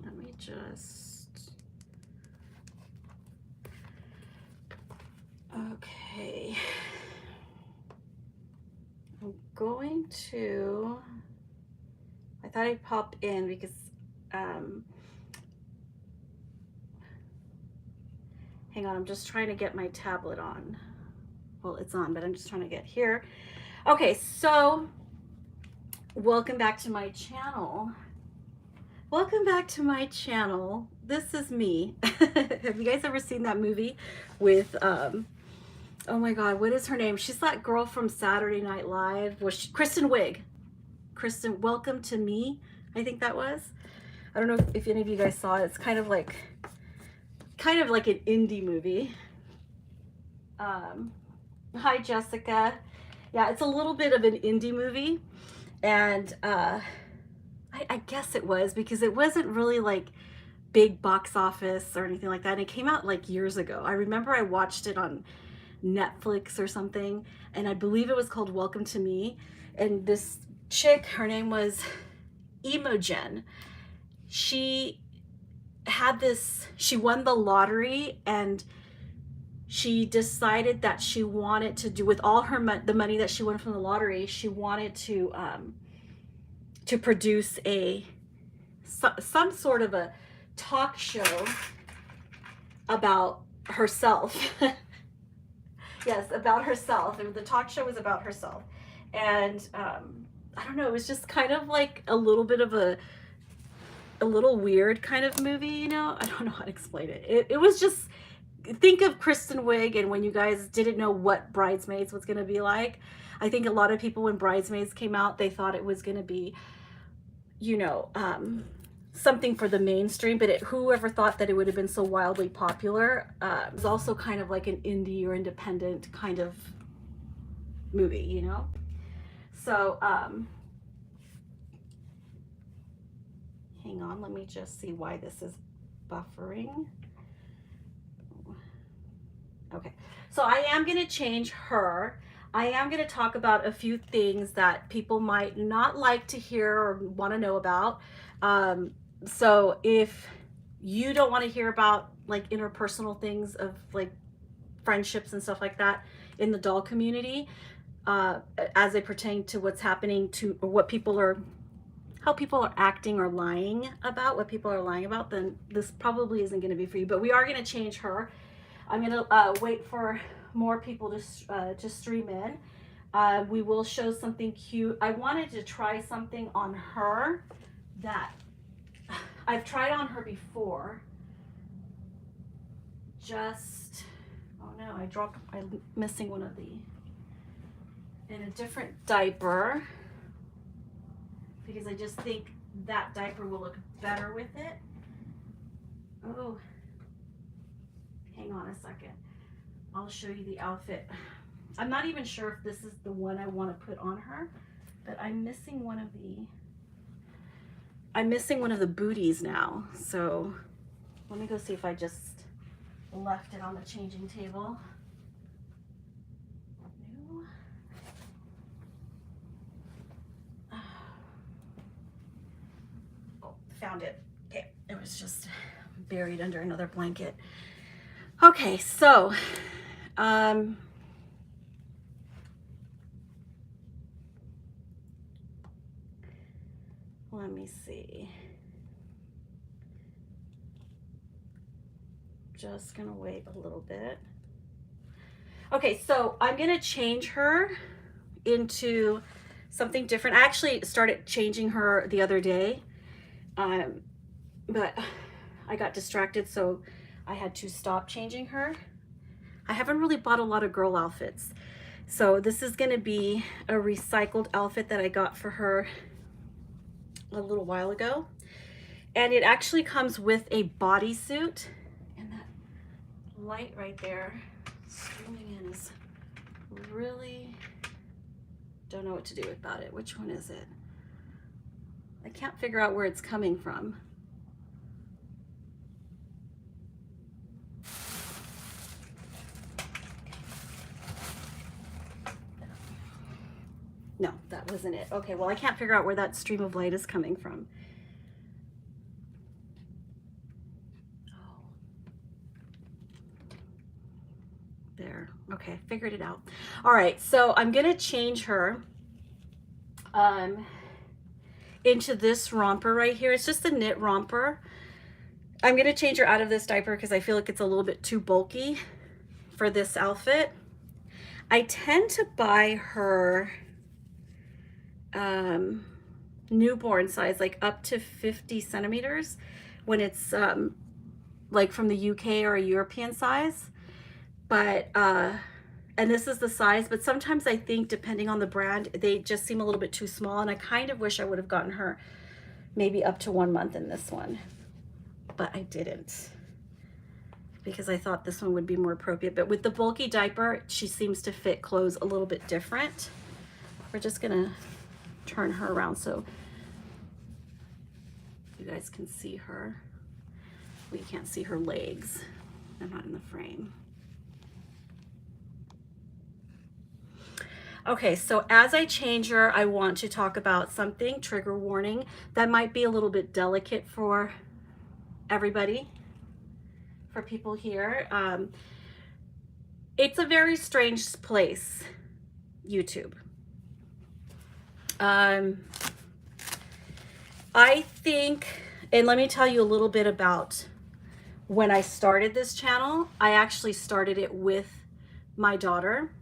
let me just, okay. I'm going to, I thought I'd pop in because, hang on, I'm just trying to get my tablet on. Well, it's on, but I'm just trying to get here. Okay, so welcome back to my channel. Welcome back to my channel. This is me. Have you guys ever seen that movie with, oh my God, what is her name? She's that girl from Saturday Night Live. Was she, Kristen Wiig. Kristen, Welcome to Me, I think that was. I don't know if any of you guys saw it. It's kind of like an indie movie. Hi, Jessica. Yeah, it's a little bit of an indie movie. And I guess it was, because it wasn't really like big box office or anything like that. And it came out like years ago. I remember I watched it on Netflix or something, and I believe it was called Welcome to Me. And this chick, her name was Imogen. She had this, she won the lottery, and she decided that she wanted to do, with all her the money that she won from the lottery, she wanted to produce some sort of a talk show about herself. Yes, about herself. And the talk show was about herself. And I don't know, it was just kind of like a little bit of a little weird kind of movie, you know? I don't know how to explain it. It was just, think of Kristen Wiig, and when you guys didn't know what Bridesmaids was going to be like. I think a lot of people, when Bridesmaids came out, they thought it was going to be, you know, something for the mainstream, but whoever thought that it would have been so wildly popular. It was also kind of like an indie or independent kind of movie, you know? So, hang on, let me just see why this is buffering. Okay, so I am going to change her. I am going to talk about a few things that people might not like to hear or want to know about. So if you don't want to hear about like interpersonal things of like friendships and stuff like that in the doll community, as they pertain to what's happening to, or what people are, how people are acting or lying about, what people are lying about, then this probably isn't going to be for you. But we are going to change her. I'm going to wait for more people to stream in. We will show something cute. I wanted to try something on her that I've tried on her before. Just, oh no, I'm missing one of the, in a different diaper, because I just think that diaper will look better with it. Oh, hang on a second. I'll show you the outfit. I'm not even sure if this is the one I want to put on her, but I'm missing one of the booties now. So let me go see if I just left it on the changing table. No. Oh, found it. Okay, it was just buried under another blanket. Okay, so let me see. Just gonna wait a little bit. Okay, so I'm gonna change her into something different. I actually started changing her the other day, but I got distracted, so I had to stop changing her. I haven't really bought a lot of girl outfits. So this is gonna be a recycled outfit that I got for her a little while ago. And it actually comes with a bodysuit. And that light right there streaming in is really, don't know what to do about it. Which one is it? I can't figure out where it's coming from. No, that was isn't it? Okay, well, I can't figure out where that stream of light is coming from. Oh. There. Okay, figured it out. All right, so I'm going to change her into this romper right here. It's just a knit romper. I'm going to change her out of this diaper because I feel like it's a little bit too bulky for this outfit. I tend to buy her newborn size, like up to 50 centimeters when it's like from the UK or a European size. But and this is the size, but sometimes I think depending on the brand, they just seem a little bit too small, and I kind of wish I would have gotten her maybe up to 1 month in this one, but I didn't, because I thought this one would be more appropriate. But with the bulky diaper, she seems to fit clothes a little bit different. We're just gonna turn her around so you guys can see her. We can't see her legs. They're not in the frame. Okay, so as I change her, I want to talk about something, trigger warning, that might be a little bit delicate for everybody, for people here. It's a very strange place, YouTube. I think, and let me tell you a little bit about when I started this channel. I actually started it with my daughter,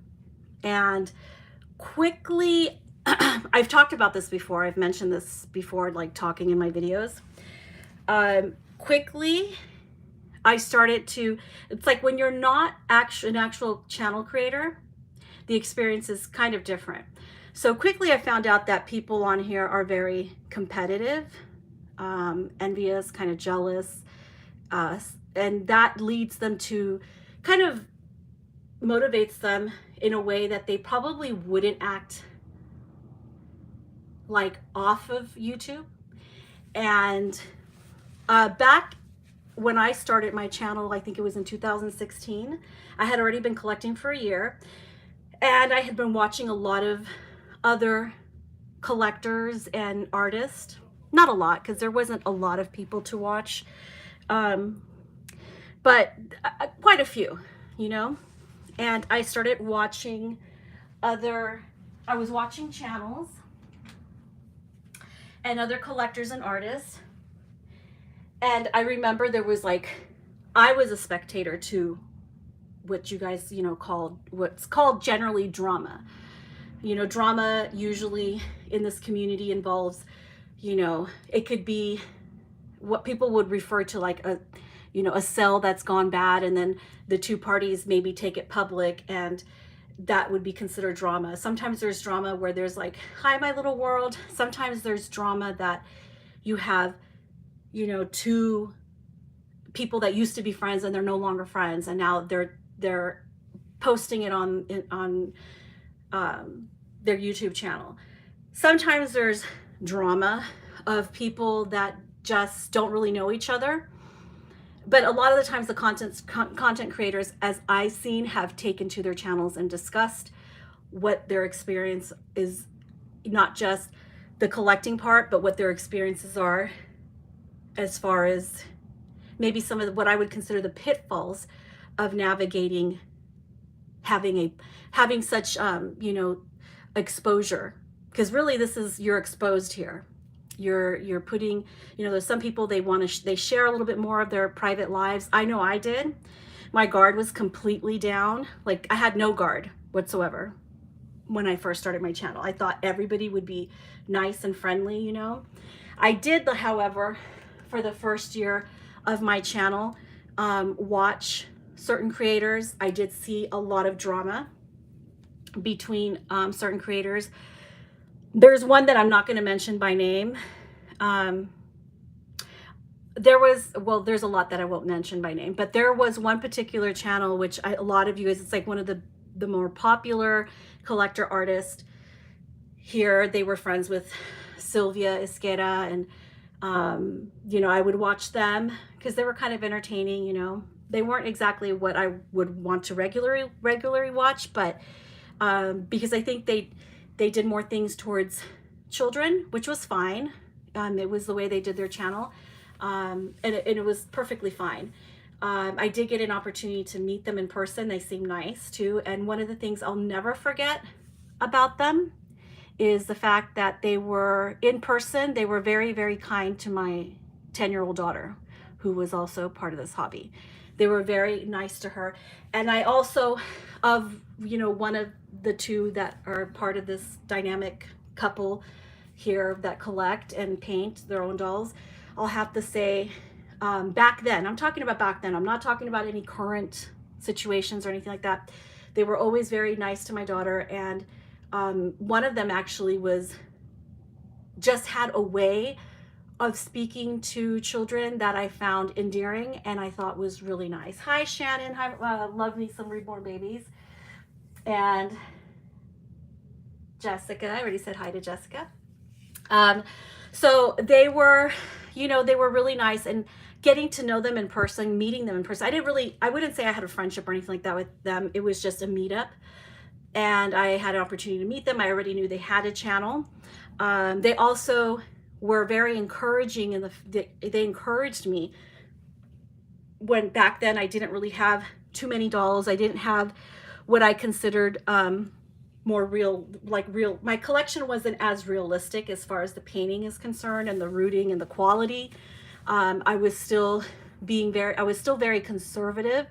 and quickly, I've talked about this before, I've mentioned this before, like talking in my videos. Quickly, I started to, it's like when you're not an actual channel creator, the experience is kind of different. So quickly I found out that people on here are very competitive, envious, kind of jealous, and that leads them to kind of motivates them in a way that they probably wouldn't act like off of YouTube. And back when I started my channel, I think it was in 2016, I had already been collecting for a year, and I had been watching a lot of other collectors and artists. Not a lot, because there wasn't a lot of people to watch, but quite a few, you know. And I started watching I was watching channels and other collectors and artists. And I remember there was I was a spectator to what you guys, what's called generally drama. Drama usually in this community involves, it could be what people would refer to like a sale that's gone bad, and then the two parties maybe take it public, and that would be considered drama. Sometimes there's drama where there's like, hi, my little world. Sometimes there's drama that you have, two people that used to be friends and they're no longer friends, and now they're posting it on their YouTube channel. Sometimes there's drama of people that just don't really know each other. But a lot of the times the content creators, as I've seen, have taken to their channels and discussed what their experience is, not just the collecting part, but what their experiences are as far as maybe some of what I would consider the pitfalls of navigating having such exposure. Because really you're exposed here. You're putting, there's some people, they share a little bit more of their private lives. I know I did. My guard was completely down. Like, I had no guard whatsoever when I first started my channel. I thought everybody would be nice and friendly, I did, however, for the first year of my channel, watch certain creators. I did see a lot of drama between certain creators. There's one that I'm not going to mention by name. There's a lot that I won't mention by name, but there was one particular channel, which a lot of you guys, it's like one of the more popular collector artists here. They were friends with Sylvia Esqueda, and I would watch them because they were kind of entertaining. They weren't exactly what I would want to regularly watch, but because I think They did more things towards children, which was fine. It was the way they did their channel, and it was perfectly fine. I did get an opportunity to meet them in person. They seemed nice too. And one of the things I'll never forget about them is the fact that they were in person. They were very, very kind to my 10-year-old daughter, who was also part of this hobby. They were very nice to her. And I also, one of the two that are part of this dynamic couple here that collect and paint their own dolls, I'll have to say, back then, I'm talking about back then, I'm not talking about any current situations or anything like that. They were always very nice to my daughter. And one of them actually just had a way of speaking to children that I found endearing and I thought was really nice. Hi, Shannon. Hi, love me some Reborn babies. And Jessica, I already said hi to Jessica. So they were, they were really nice, and getting to know them in person, meeting them in person. I wouldn't say I had a friendship or anything like that with them. It was just a meetup. And I had an opportunity to meet them. I already knew they had a channel. They also were very encouraging, and they encouraged me when back then I didn't really have too many dolls. I didn't have what I considered more real. My collection wasn't as realistic as far as the painting is concerned and the rooting and the quality. I was still very conservative.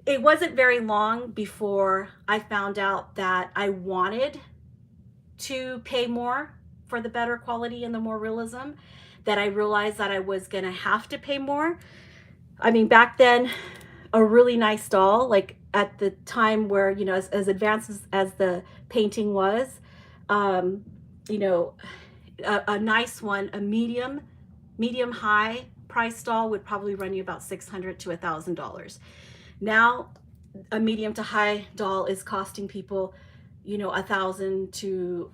It wasn't very long before I found out that I wanted to pay more for the better quality and the more realism, that I realized that I was going to have to pay more. I mean, back then, a really nice doll, like at the time where, as advanced as the painting was, a nice one, a medium high price doll would probably run you about $600 to $1,000. Now, a medium to high doll is costing people, $1,000 to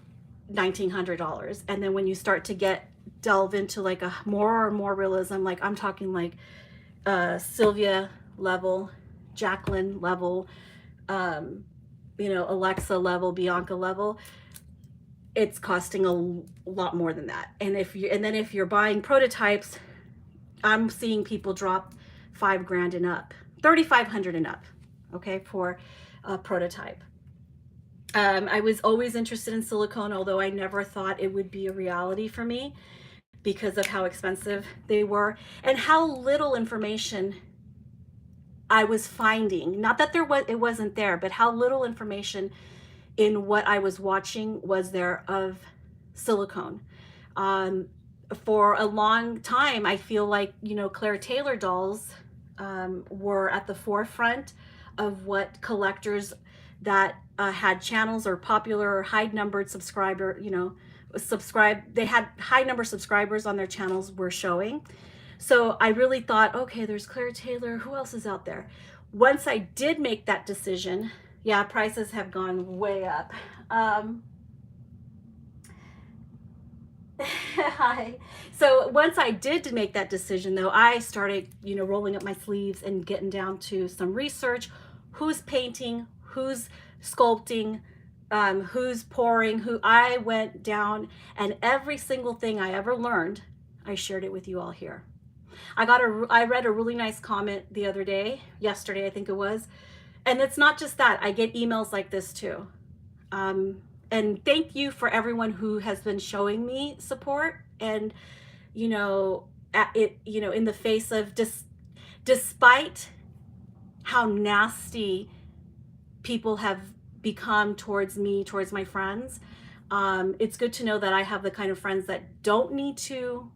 $1,900. And then when you start to delve into like a more realism, like I'm talking like Sylvia level, Jacqueline level, Alexa level, Bianca level, it's costing a lot more than that. And then if you're buying prototypes, I'm seeing people drop $5,000 and up. $3,500 and up, okay, for a prototype. I was always interested in silicone, although I never thought it would be a reality for me because of how expensive they were and how little information I was finding. Not that it wasn't there, but how little information in what I was watching was there of silicone. For a long time, I feel like, Claire Taylor dolls were at the forefront of what collectors that had channels or popular high-numbered subscriber, they had high-number subscribers on their channels were showing. So I really thought, okay, there's Claire Taylor. Who else is out there? Once I did make that decision, yeah, prices have gone way up. Hi. So once I did make that decision, though, I started, rolling up my sleeves and getting down to some research. Who's painting? Who's sculpting? Who's pouring? I went down, and every single thing I ever learned, I shared it with you all here. I read a really nice comment the other day, yesterday I think it was, and it's not just that. I get emails like this too. And thank you for everyone who has been showing me support and, in the face of despite how nasty people have become towards me, towards my friends, it's good to know that I have the kind of friends that don't need to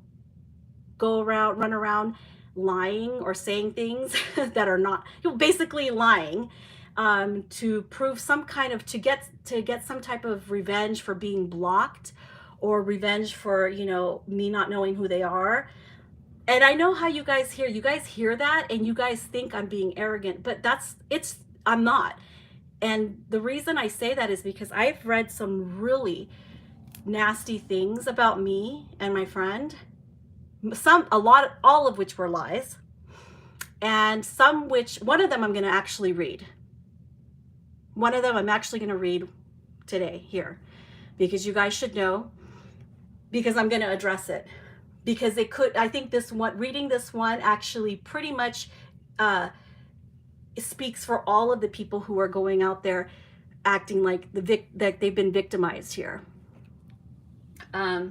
run around lying or saying things that are not, basically lying. To prove some kind of, to get some type of revenge for being blocked, or revenge for, me not knowing who they are. And I know how you guys hear that and you guys think I'm being arrogant, but I'm not. And the reason I say that is because I've read some really nasty things about me and my friend, all of which were lies, and one of them I'm going to actually read. One of them I'm actually going to read today here. because you guys should know, because I'm going to address it. Because it could, I think this one, reading this one actually pretty much speaks for all of the people who are going out there acting like that they've been victimized here. I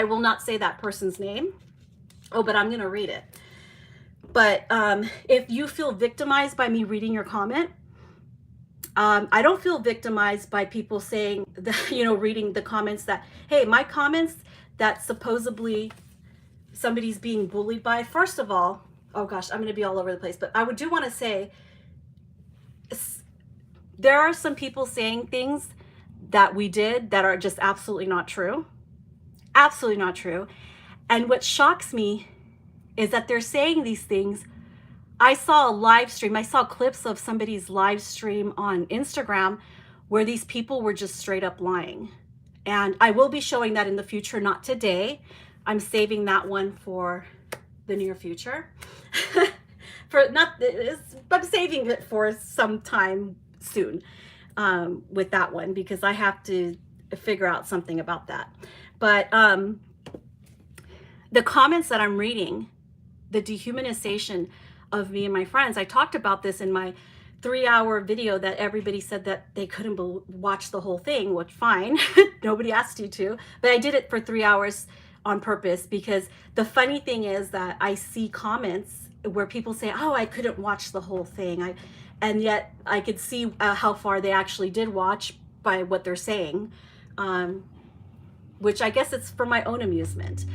will not say that person's name. Oh, but I'm going to read it. But if you feel victimized by me reading your comment, I don't feel victimized by people saying that, you know, reading the comments that, hey, my comments that supposedly somebody's being bullied by. First of all, oh gosh, I'm going to be all over the place, but I do want to say there are some people saying things that we did that are just absolutely not true. Absolutely not true. And what shocks me is that they're saying these things. I saw a live stream, I saw clips of somebody's live stream on Instagram where these people were just straight up lying. And I will be showing that in the future, not today. I'm saving that one for the near future. I'm saving it for some time soon with that one, because I have to figure out something about that. But the comments that I'm reading, the dehumanization of me and my friends, I talked about this in my 3-hour video that everybody said that they couldn't watch the whole thing, which fine, nobody asked you to, but I did it for 3 hours on purpose, because the funny thing is that I see comments where people say, oh, I couldn't watch the whole thing. And yet I could see how far they actually did watch by what they're saying, which I guess it's for my own amusement.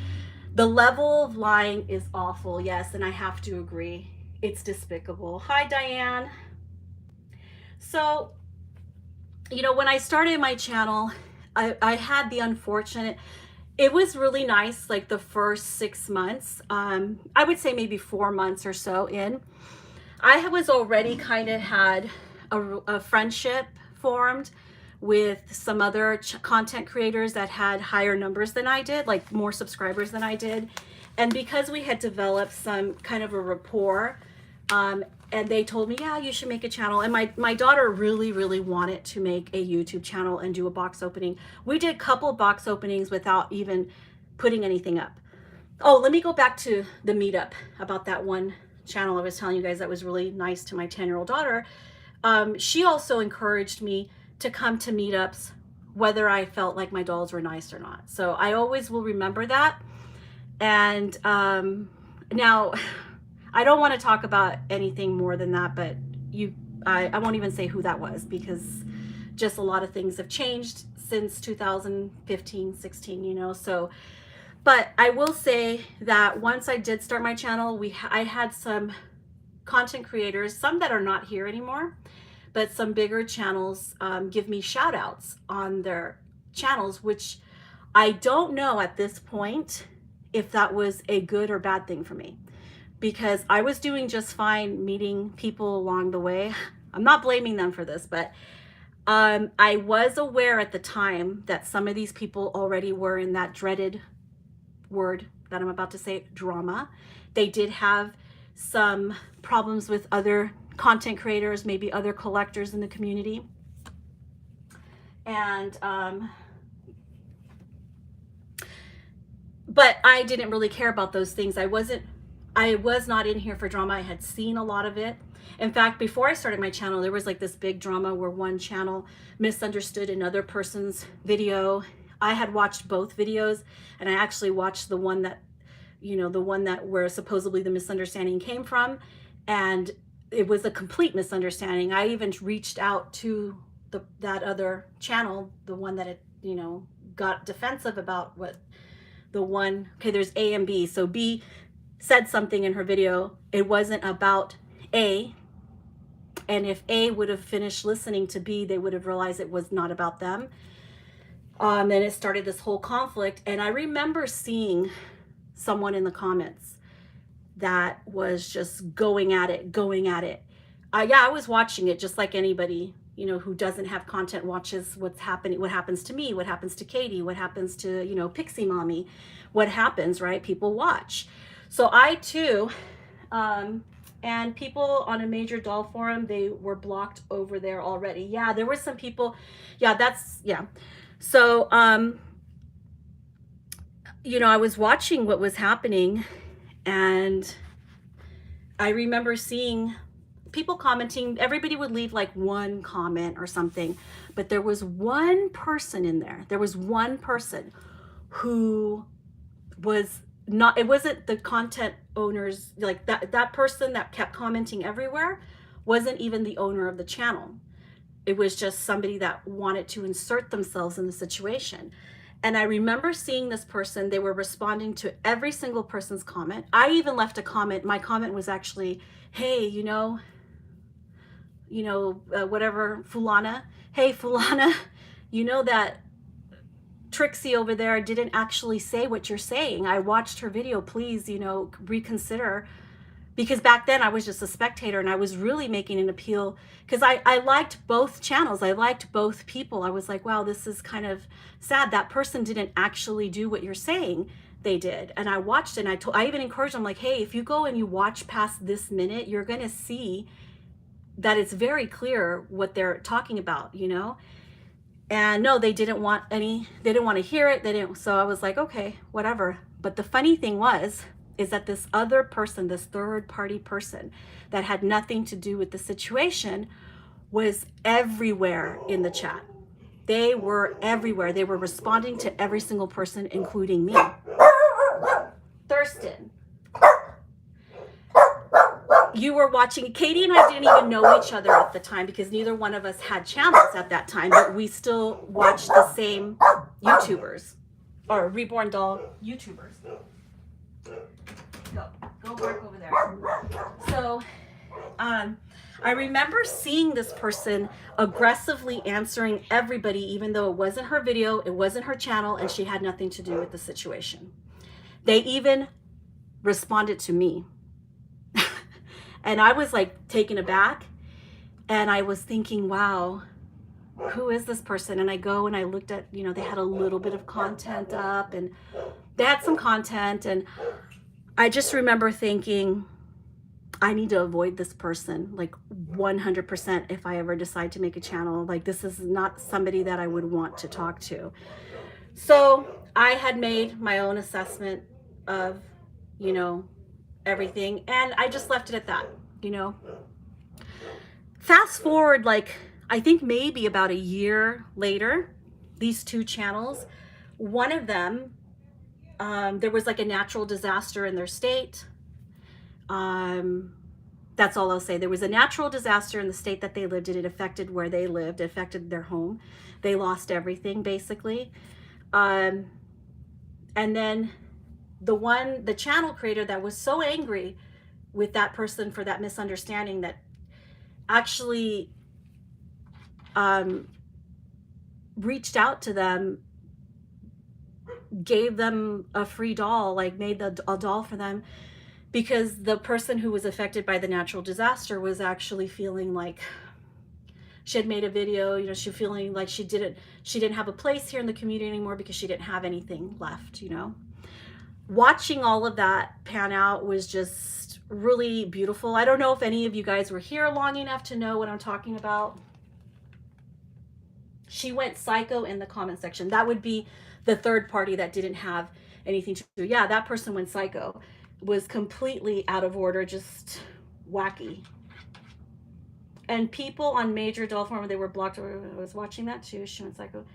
The level of lying is awful, yes, and I have to agree. It's despicable. Hi, Diane. So, you know, when I started my channel, I had the unfortunate, it was really nice, like the first 6 months. I would say maybe 4 months or so in. I was already kind of had a friendship formed with some other content creators that had higher numbers than I did, like more subscribers than I did. And because we had developed some kind of a rapport, and they told me, yeah, you should make a channel. And my daughter really, really wanted to make a YouTube channel and do a box opening. We did a couple of box openings without even putting anything up. Oh, let me go back to the meetup about that one channel I was telling you guys that was really nice to my 10-year-old daughter. She also encouraged me to come to meetups, whether I felt like my dolls were nice or not. So I always will remember that. And now, I don't want to talk about anything more than that, but I won't even say who that was, because just a lot of things have changed since 2015, 16, you know. So, but I will say that once I did start my channel, I had some content creators, some that are not here anymore, but some bigger channels give me shout outs on their channels, which I don't know at this point if that was a good or bad thing for me, because I was doing just fine meeting people along the way. I'm not blaming them for this, but I was aware at the time that some of these people already were in that dreaded word that I'm about to say, drama. They did have some problems with other content creators, maybe other collectors in the community. And but I didn't really care about those things. I was not in here for drama. I had seen a lot of it. In fact, before I started my channel, there was like this big drama where one channel misunderstood another person's video. I had watched both videos, and I actually watched the one that, you know, the one that where supposedly the misunderstanding came from, and it was a complete misunderstanding. I even reached out to that other channel, the one that, you know, got defensive about what the one, okay, there's A and B. So B said something in her video. It wasn't about A. And if A would have finished listening to B, they would have realized it was not about them. And it started this whole conflict. And I remember seeing someone in the comments that was just going at it. Yeah, I was watching it just like anybody, you know, who doesn't have content watches what's happening, what happens to me, what happens to Katie, what happens to, you know, Pixie Mommy, what happens, right? People watch. So I too am And people on a major doll forum, they were blocked over there already. Yeah, there were some people. Yeah, yeah. So, you know, I was watching what was happening, and I remember seeing people commenting. Everybody would leave like one comment or something, but there was one person in there. There was one person who was not, it wasn't the content owners, like that person that kept commenting everywhere wasn't even the owner of the channel. It was just somebody that wanted to insert themselves in the situation. And I remember seeing this person, they were responding to every single person's comment. I even left a comment. My comment was actually, hey, whatever, Fulana. Hey, Fulana, you know that Trixie over there didn't actually say what you're saying. I watched her video. Please, reconsider. Because back then I was just a spectator, and I was really making an appeal because I liked both channels. I liked both people. I was like, wow, this is kind of sad. That person didn't actually do what you're saying they did. And I watched it, and I even encouraged them, like, hey, if you go and you watch past this minute, you're going to see that it's very clear what they're talking about, And no, they didn't want to hear it. So I was like, okay, whatever. But the funny thing is that this other person, this third party person that had nothing to do with the situation, was everywhere in the chat. They were everywhere. They were responding to every single person, including me. Thurston, you were watching. Katie and I didn't even know each other at the time because neither one of us had channels at that time, but we still watched the same YouTubers, or Reborn doll YouTubers. Go work over there. So I remember seeing this person aggressively answering everybody, even though it wasn't her video, it wasn't her channel, and she had nothing to do with the situation. They even responded to me. And I was like taken aback, and I was thinking, wow, who is this person? And I go and I looked at, they had a little bit of content up, and they had some content, and I just remember thinking, I need to avoid this person, like 100%, if I ever decide to make a channel. Like, this is not somebody that I would want to talk to. So I had made my own assessment of, everything, and I just left it at that, Fast forward, like, I think maybe about a year later, these two channels, one of them, there was like a natural disaster in their state. That's all I'll say. There was a natural disaster in the state that they lived in. It affected where they lived. It affected their home. They lost everything, basically. And then the channel creator that was so angry with that person for that misunderstanding, that actually reached out to them, gave them a free doll, like made a doll for them, because the person who was affected by the natural disaster was actually feeling like she had made a video, she feeling like she didn't have a place here in the community anymore because she didn't have anything left, Watching all of that pan out was just really beautiful. I don't know if any of you guys were here long enough to know what I'm talking about. She went psycho in the comment section. That would be the third party that didn't have anything to do. Yeah, that person went psycho. Was completely out of order, just wacky. And people on major doll forum, they were blocked. I was watching that too. She went psycho.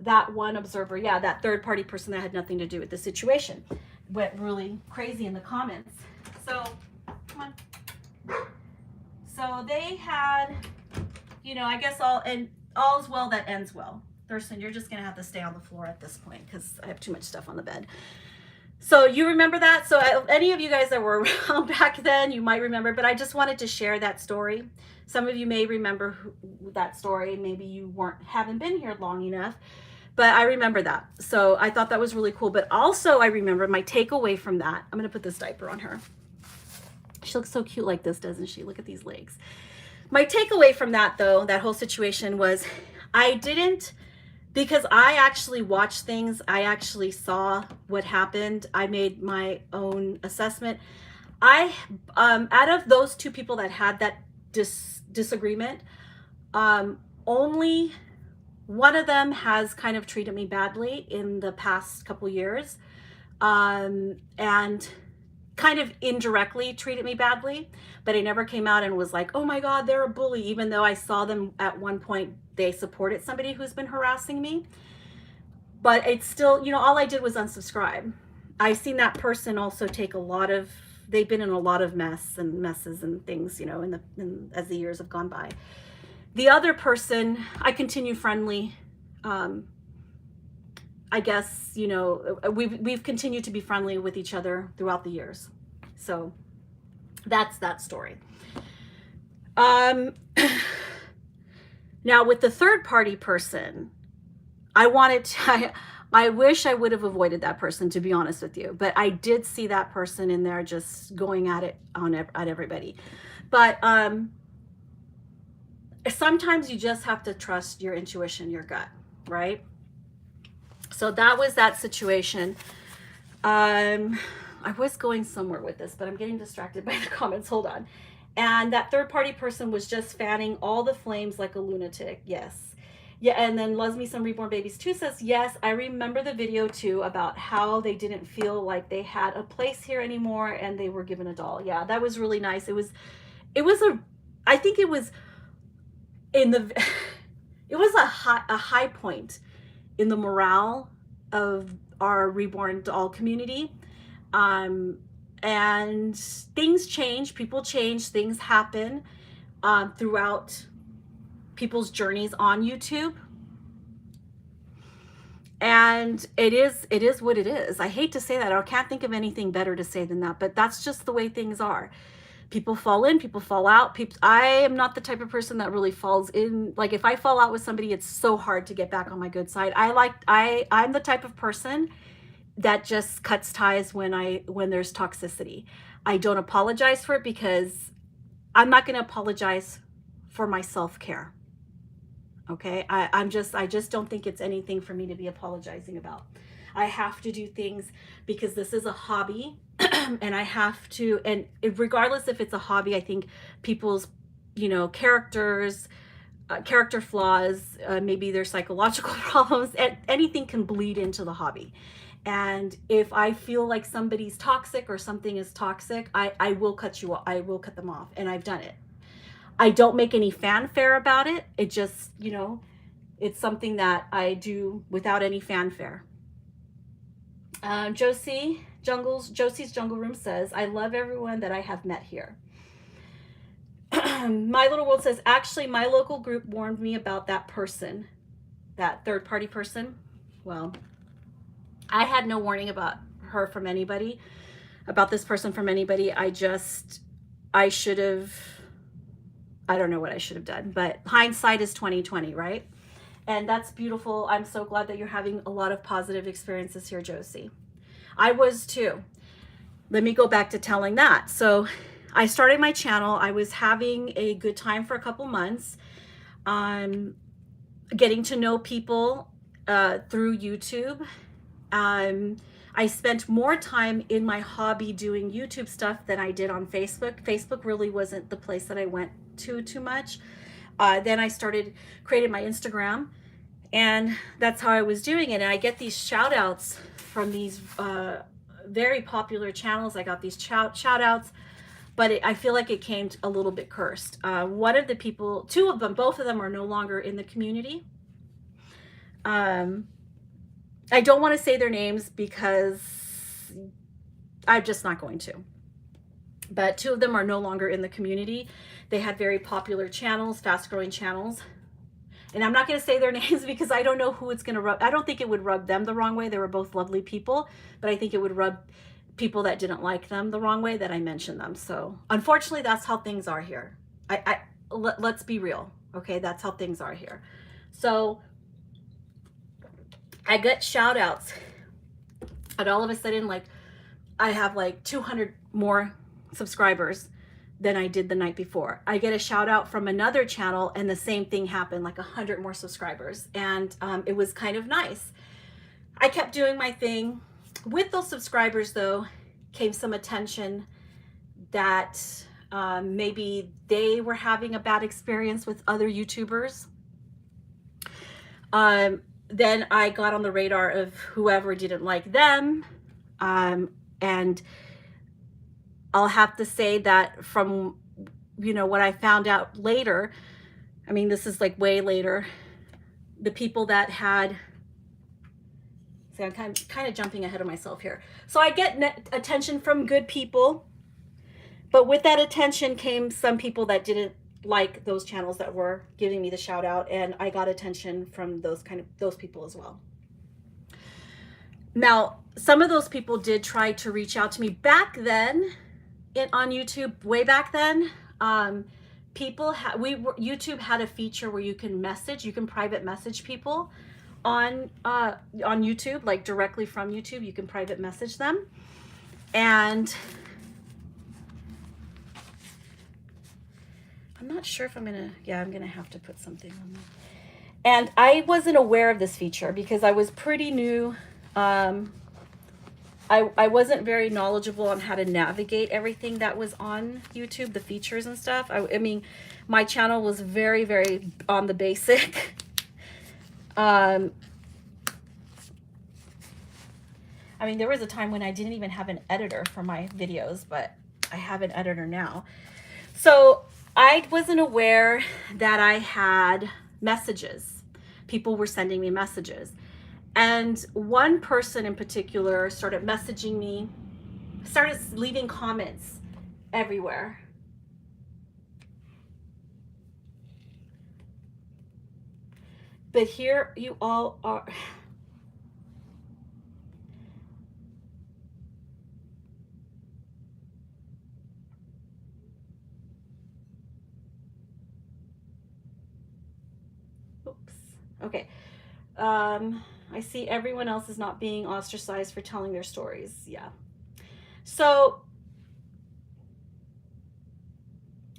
That one observer, yeah, that third party person that had nothing to do with the situation, went really crazy in the comments. So, come on. So they had, I guess all's well that ends well. Thurston, you're just gonna have to stay on the floor at this point because I have too much stuff on the bed. So you remember that? So any of you guys that were around back then, you might remember, but I just wanted to share that story. Some of you may remember that story. Maybe you haven't been here long enough, but I remember that. So I thought that was really cool. But also I remember my takeaway from that. I'm going to put this diaper on her. She looks so cute like this, doesn't she? Look at these legs. My takeaway from that, though, that whole situation was because I actually watched things, I actually saw what happened. I made my own assessment. Out of those two people that had that disagreement, only one of them has kind of treated me badly in the past couple years, and kind of indirectly treated me badly, but I never came out and was like, oh my God, they're a bully, even though I saw them at one point, they supported somebody who's been harassing me. But it's still, you know, all I did was unsubscribe. I've seen that person also take a lot of, they've been in a lot of messes and things, you know, as the years have gone by. The other person, I continue friendly. I guess, you know, we've continued to be friendly with each other throughout the years. So that's that story. Now with the third party person, I wish I would have avoided that person, to be honest with you, but I did see that person in there just going at it at everybody. But sometimes you just have to trust your intuition, your gut, right? So that was that situation. I was going somewhere with this, but I'm getting distracted by the comments. Hold on. And that third party person was just fanning all the flames like a lunatic. Yes. Yeah. And then Loves Me Some Reborn Babies too says, yes, I remember the video too about how they didn't feel like they had a place here anymore and they were given a doll. Yeah, that was really nice. I think it was it was a high point in the morale of our Reborn doll community. And things change, people change, things happen throughout people's journeys on YouTube. And it is what it is. I hate to say that. I can't think of anything better to say than that, but that's just the way things are. People fall in, people fall out. I am not the type of person that really falls in. Like if I fall out with somebody, it's so hard to get back on my good side. I'm the type of person that just cuts ties when there's toxicity. I don't apologize for it because I'm not going to apologize for my self-care. Okay? I just don't think it's anything for me to be apologizing about. I have to do things because this is a hobby and I have to, and regardless if it's a hobby, I think people's, you know, character flaws, maybe their psychological problems, anything can bleed into the hobby. And if I feel like somebody's toxic or something is toxic, I will cut them off, and I've done it. I don't make any fanfare about it. It just, you know, it's something that I do without any fanfare. Josie's Jungle Room says, I love everyone that I have met here. My Little World says, actually, my local group warned me about that person, that third party person. Well, I had no warning about her from anybody, about this person from anybody. I don't know what I should have done, but hindsight is 20/20, right? And that's beautiful. I'm so glad that you're having a lot of positive experiences here, Josie. I was too. Let me go back to telling that. So I started my channel. I was having a good time for a couple months, getting to know people through YouTube. I spent more time in my hobby doing YouTube stuff than I did on Facebook. Facebook really wasn't the place that I went to too much. Then I started creating my Instagram, and that's how I was doing it. And I get these shout outs from these very popular channels. I got these shout outs, but I feel like it came a little bit cursed. One of the people, two of them, both of them are no longer in the community. I don't want to say their names because I'm just not going to. But two of them are no longer in the community. They had very popular channels, fast-growing channels. And I'm not going to say their names because I don't know who it's going to rub. I don't think it would rub them the wrong way. They were both lovely people, but I think it would rub people that didn't like them the wrong way that I mentioned them. So unfortunately, that's how things are here. Let's be real. Okay, that's how things are here. So I get shout outs, and all of a sudden, like, I have like 200 more subscribers than I did the night before. I get a shout out from another channel, and the same thing happened, like 100 more subscribers. And it was kind of nice. I kept doing my thing. With those subscribers, though, came some attention that maybe they were having a bad experience with other YouTubers. Then I got on the radar of whoever didn't like them. And I'll have to say that from, what I found out later, I mean, this is like way later, the people that had, see, I'm kind of jumping ahead of myself here. So I get attention from good people, but with that attention came some people that didn't like those channels that were giving me the shout out, and I got attention from those people as well. Now, some of those people did try to reach out to me back then on YouTube, way back then. YouTube had a feature where you can private message people on YouTube, like directly from YouTube. You can private message them. And I'm not sure if I'm gonna have to put something on there. And I wasn't aware of this feature because I was pretty new. I wasn't very knowledgeable on how to navigate everything that was on YouTube, the features and stuff. I mean, my channel was very, very on the basic. I mean, there was a time when I didn't even have an editor for my videos, but I have an editor now. So I wasn't aware that I had messages. People were sending me messages. And one person in particular started messaging me, started leaving comments everywhere. But here you all are. Oops. Okay. I see everyone else is not being ostracized for telling their stories. Yeah. So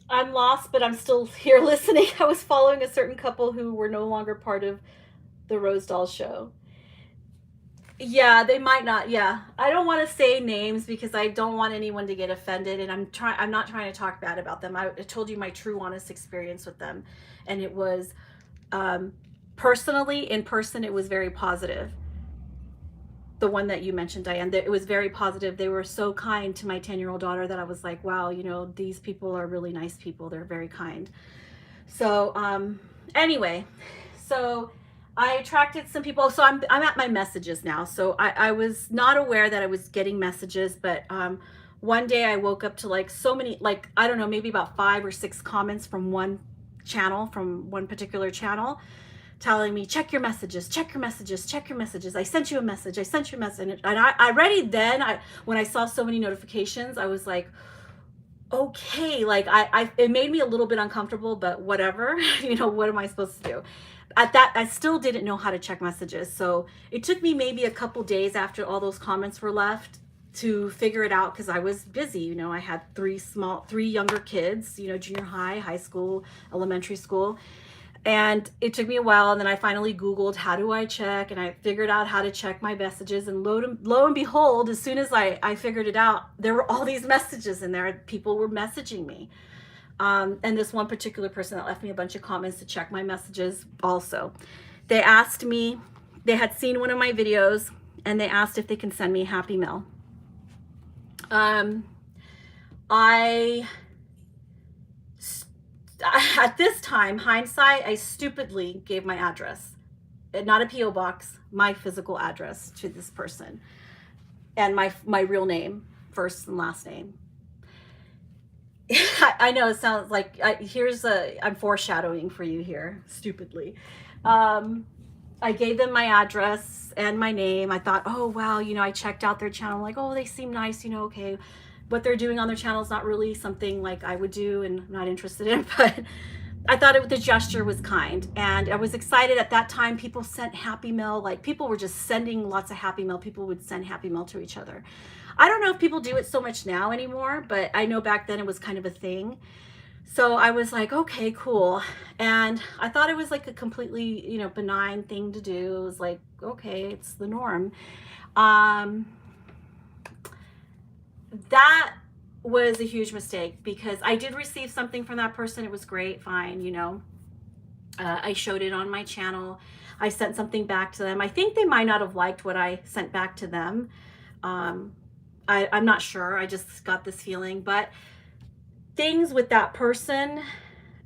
I'm lost, but I'm still here listening. I was following a certain couple who were no longer part of the Rose Doll show. Yeah, they might not. Yeah. I don't want to say names because I don't want anyone to get offended, and I'm not trying to talk bad about them. I told you my true honest experience with them, and it was personally, in person, it was very positive. The one that you mentioned, Diane, it was very positive. They were so kind to my 10-year-old daughter that I was like, wow, these people are really nice people. They're very kind. So anyway, so I attracted some people. So I'm at my messages now. So I was not aware that I was getting messages, but one day I woke up to like so many, like, I don't know, maybe about 5 or 6 comments from one channel, from one particular channel, telling me, check your messages, check your messages, check your messages. I sent you a message. I sent you a message. And I already then, when I saw so many notifications, I was like, okay, like it made me a little bit uncomfortable, but whatever, what am I supposed to do? At that, I still didn't know how to check messages. So it took me maybe a couple days after all those comments were left to figure it out, because I was busy. I had 3 younger kids, junior high, high school, elementary school. And it took me a while, and then I finally Googled, how do I check? And I figured out how to check my messages, and lo and behold, as soon as I figured it out, there were all these messages in there. People were messaging me. And this one particular person that left me a bunch of comments to check my messages also. They asked me, they had seen one of my videos, and they asked if they can send me a Happy Meal. At this time, hindsight, I stupidly gave my address, not a P.O. box, my physical address to this person, and my real name, first and last name. I know it sounds like I'm foreshadowing for you here, stupidly. I gave them my address and my name. I thought, oh wow, I checked out their channel, like, oh, they seem nice, okay. What they're doing on their channel is not really something like I would do and I'm not interested in, but I thought the gesture was kind, and I was excited. At that time, people sent Happy Meal, like people were just sending lots of Happy Meal. People would send Happy Meal to each other. I don't know if people do it so much now anymore, but I know back then it was kind of a thing. So I was like, okay, cool. And I thought it was like a completely, benign thing to do. It was like, okay, it's the norm. That was a huge mistake, because I did receive something from that person. It was great, fine, you know. I showed it on my channel. I sent something back to them. I think they might not have liked what I sent back to them. I'm not sure. I just got this feeling. But things with that person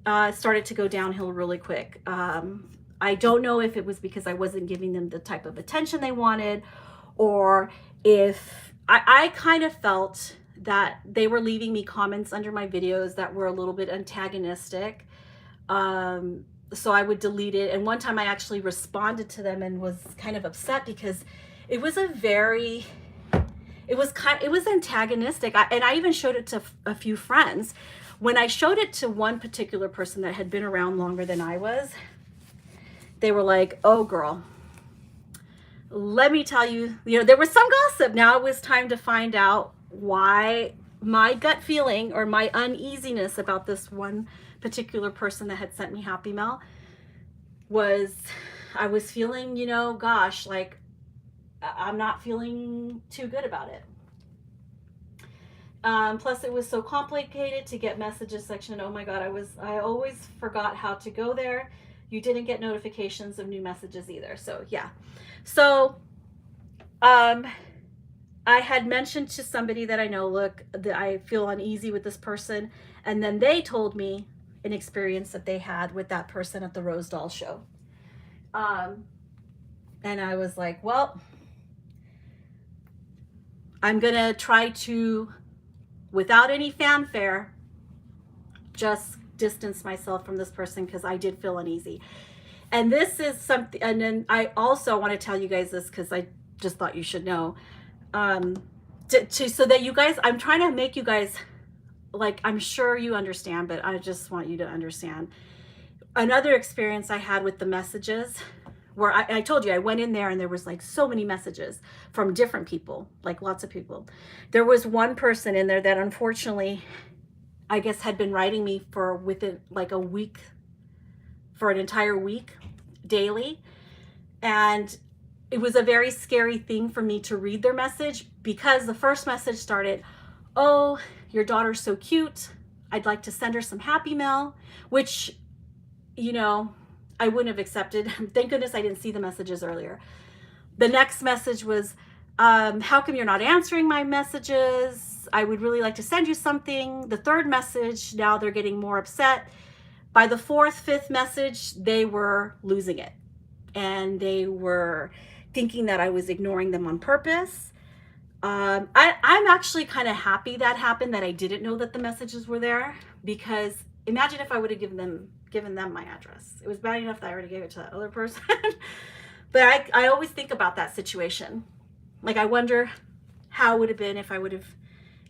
started to go downhill really quick. I don't know if it was because I wasn't giving them the type of attention they wanted, or if I kind of felt that they were leaving me comments under my videos that were a little bit antagonistic. So I would delete it. And one time I actually responded to them and was kind of upset, because it was it was antagonistic. And I even showed it to a few friends. When I showed it to one particular person that had been around longer than I was, they were like, oh girl, let me tell you, you know, there was some gossip. Now it was time to find out why my gut feeling, or my uneasiness about this one particular person that had sent me Happy Mail, was I was feeling, you know, gosh, like I'm not feeling too good about it. Plus it was so complicated to get messages section. Oh my God, I always forgot how to go there. You didn't get notifications of new messages either. So yeah. So I had mentioned to somebody that I know, look, that I feel uneasy with this person. And then they told me an experience that they had with that person at the Rose Doll show. And I was like, well, I'm going to try to, without any fanfare, just distance myself from this person, because I did feel uneasy. And this is something, and then I also want to tell you guys this, because I just thought you should know, so that you guys, I'm trying to make you guys, like, I'm sure you understand, but I just want you to understand. Another experience I had with the messages, where I told you I went in there and there was like so many messages from different people, like lots of people. There was one person in there that unfortunately, I guess, had been writing me for within like a week, for an entire week, daily. And it was a very scary thing for me to read their message, because the first message started, oh, your daughter's so cute. I'd like to send her some Happy Mail, which, you know, I wouldn't have accepted. Thank goodness I didn't see the messages earlier. The next message was, how come you're not answering my messages? I would really like to send you something. The third message, now they're getting more upset. By the fourth, fifth message, they were losing it. And they were thinking that I was ignoring them on purpose. I'm actually kind of happy that happened, that I didn't know that the messages were there, because imagine if I would have given them my address. It was bad enough that I already gave it to that other person. But I always think about that situation. Like, I wonder how it would have been if I would have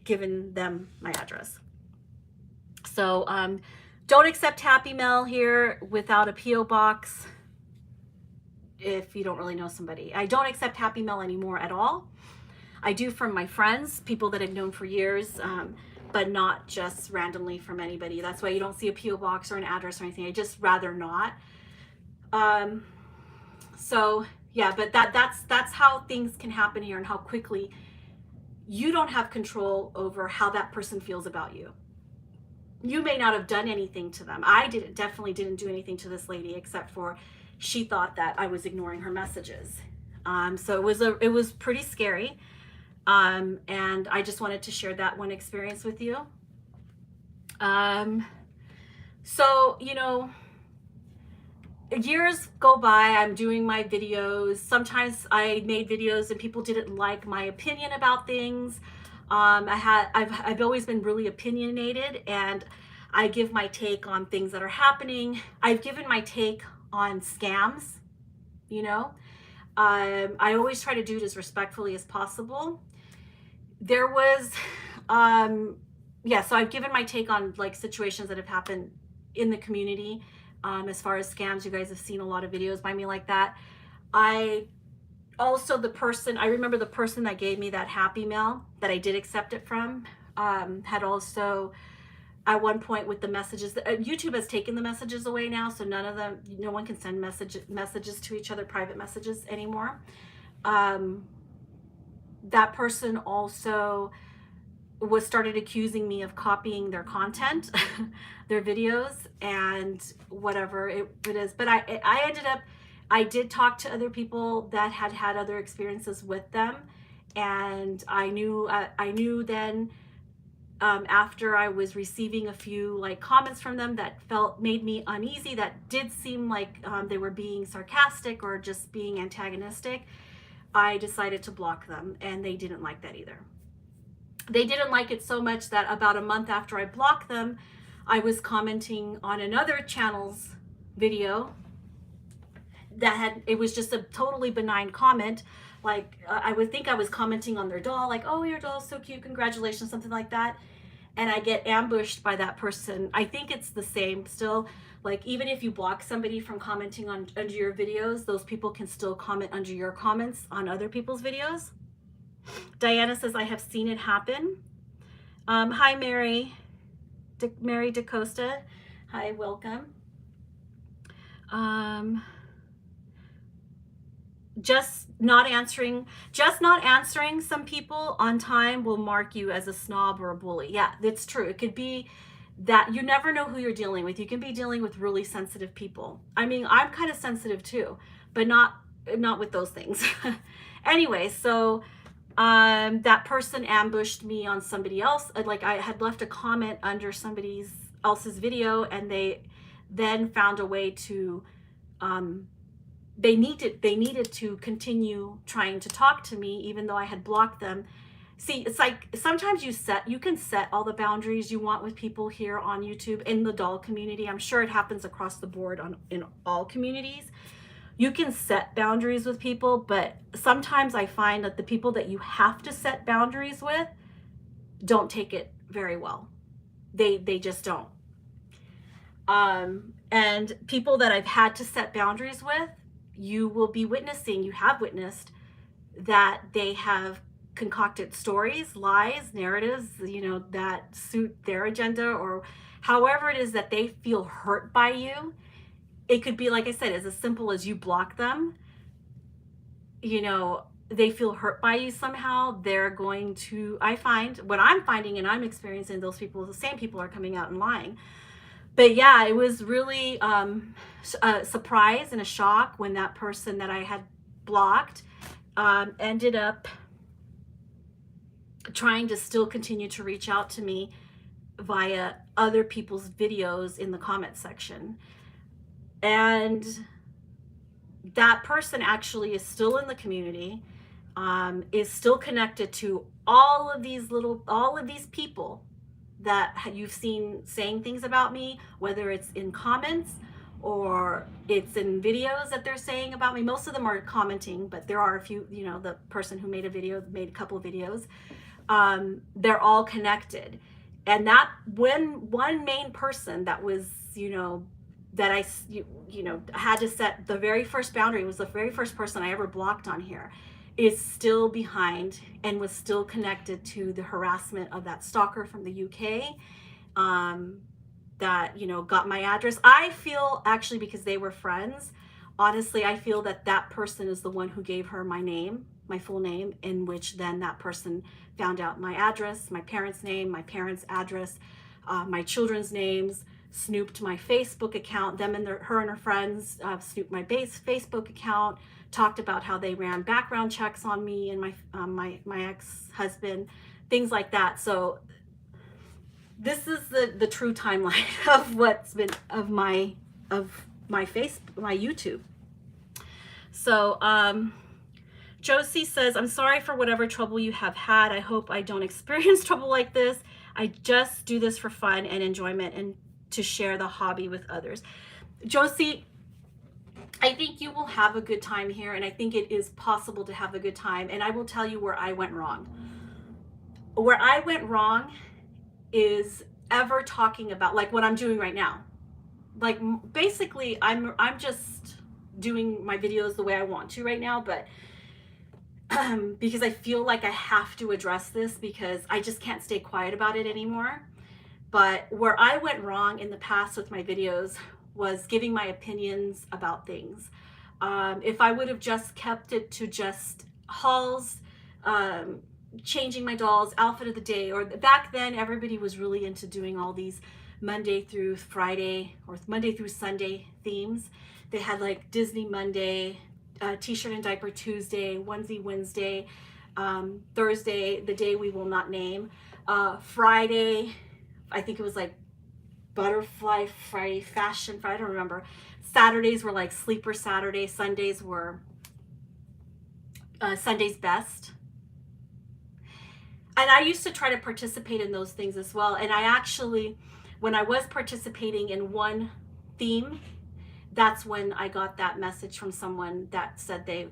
given them my address. So don't accept Happy Mail here without a P.O. box if you don't really know somebody. I don't accept Happy Mail anymore at all. I do from my friends, people that I've known for years, but not just randomly from anybody. That's why you don't see a P.O. box or an address or anything. I just rather not. So yeah, but that's how things can happen here, and how quickly you don't have control over how that person feels about you. You may not have done anything to them. I definitely didn't do anything to this lady, except for she thought that I was ignoring her messages. So it was pretty scary. And I just wanted to share that one experience with you. So, you know, years go by, I'm doing my videos. Sometimes I made videos and people didn't like my opinion about things. I've always been really opinionated, and I give my take on things that are happening. I've given my take on scams, you know. I always try to do it as respectfully as possible. There was, yeah, so I've given my take on like situations that have happened in the community. As far as scams, you guys have seen a lot of videos by me like that. I remember the person that gave me that Happy Mail that I did accept it from, had also at one point with the messages, YouTube has taken the messages away now, so no one can send messages to each other, private messages anymore. That person also was started accusing me of copying their content, their videos, and whatever it is. But I ended up, I did talk to other people that had had other experiences with them, and I knew then, after I was receiving a few like comments from them that made me uneasy, that did seem like they were being sarcastic or just being antagonistic, I decided to block them, and they didn't like that either. They didn't like it so much that about a month after I blocked them, I was commenting on another channel's video it was just a totally benign comment. Like, I would think I was commenting on their doll, like, oh, your doll's so cute, congratulations, something like that. And I get ambushed by that person. I think it's the same still. Like, even if you block somebody from commenting under your videos, those people can still comment under your comments on other people's videos. Diana says, I have seen it happen. Hi, Mary DeCosta. Hi, welcome. Just not answering some people on time will mark you as a snob or a bully. Yeah, that's true. It could be that you never know who you're dealing with. You can be dealing with really sensitive people. I mean, I'm kind of sensitive too, but not with those things. Anyway, so that person ambushed me on somebody else. Like, I had left a comment under somebody else's video, and they then found a way to they needed to continue trying to talk to me even though I had blocked them. See, it's like sometimes you can set all the boundaries you want with people here on YouTube in the doll community. I'm sure it happens across the board in all communities. You can set boundaries with people, but sometimes I find that the people that you have to set boundaries with don't take it very well. They just don't. And people that I've had to set boundaries with, you have witnessed that they have concocted stories, lies, narratives, that suit their agenda, or however it is that they feel hurt by you. It could be, like I said, as simple as you block them. They feel hurt by you somehow. They're going to, what I'm finding and I'm experiencing, those people, the same people are coming out and lying. But yeah, it was really a surprise and a shock when that person that I had blocked ended up trying to still continue to reach out to me via other people's videos in the comment section. And that person actually is still in the community, is still connected to all of these people that you've seen saying things about me, whether it's in comments or it's in videos that they're saying about me. Most of them are commenting, but there are a few, the person who made a couple of videos. They're all connected. And that one main person that was, that I had to set the very first boundary, was the very first person I ever blocked on here, is still behind and was still connected to the harassment of that stalker from the UK that got my address. I feel, actually, because they were friends, honestly, I feel that person is the one who gave her my full name, in which then that person found out my address, my parents' name, my parents' address, my children's names, snooped my Facebook account. Her and her friends snooped my Facebook account, talked about how they ran background checks on me and my ex-husband, things like that. So this is the true timeline of what's been of my YouTube. So Josie says, I'm sorry for whatever trouble you have had. I hope I don't experience trouble like this. I just do this for fun and enjoyment and to share the hobby with others. Josie, I think you will have a good time here, and I think it is possible to have a good time. And I will tell you where I went wrong. Where I went wrong is ever talking about like what I'm doing right now. Like, basically, I'm just doing my videos the way I want to right now, but because I feel like I have to address this because I just can't stay quiet about it anymore. But where I went wrong in the past with my videos was giving my opinions about things. If I would have just kept it to just hauls, changing my dolls, outfit of the day, or back then everybody was really into doing all these Monday through Friday or Monday through Sunday themes. They had like Disney Monday, t-shirt and diaper Tuesday, onesie Wednesday, Thursday, the day we will not name, Friday, I think it was like Butterfly Friday, Fashion Friday, I don't remember. Saturdays were like Sleeper Saturday. Sundays were Sunday's Best. And I used to try to participate in those things as well. And I actually, when I was participating in one theme, that's when I got that message from someone that said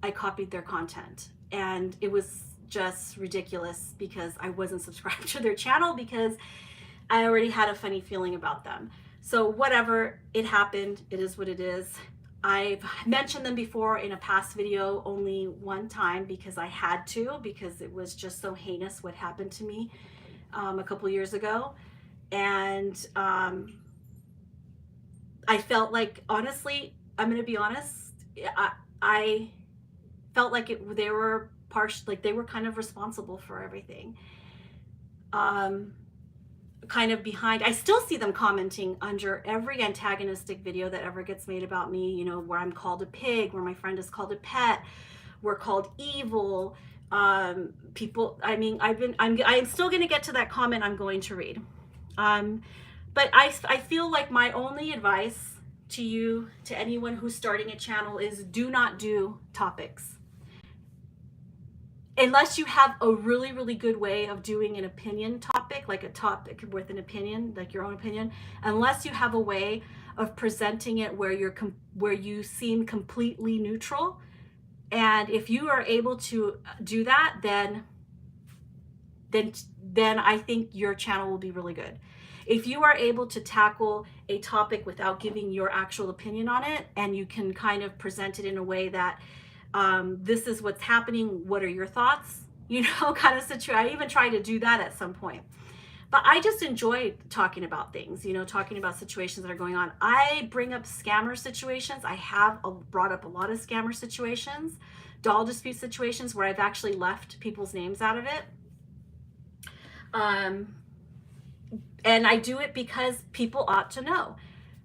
I copied their content. And it was just ridiculous because I wasn't subscribed to their channel because I already had a funny feeling about them. So whatever, it happened, it is what it is. I've mentioned them before in a past video only one time because I had to, because it was just so heinous what happened to me a couple years ago. And I felt like, honestly, I'm going to be honest, I felt like they were they were kind of responsible for everything. Kind of behind, I still see them commenting under every antagonistic video that ever gets made about me, you know, where I'm called a pig, where my friend is called a pet, we're called evil. People, I mean, I'm still going to get to that comment I'm going to read. But I feel like my only advice to you, to anyone who's starting a channel, is do not do topics. Unless you have a really, really good way of doing an opinion topic, like a topic with an opinion, like your own opinion, unless you have a way of presenting it where you seem completely neutral. And if you are able to do that, then I think your channel will be really good. If you are able to tackle a topic without giving your actual opinion on it, and you can kind of present it in a way that this is what's happening, what are your thoughts, you know, kind of situation. I even tried to do that at some point. But I just enjoy talking about things, you know, talking about situations that are going on. I bring up scammer situations. I have brought up a lot of scammer situations, doll dispute situations where I've actually left people's names out of it. And I do it because people ought to know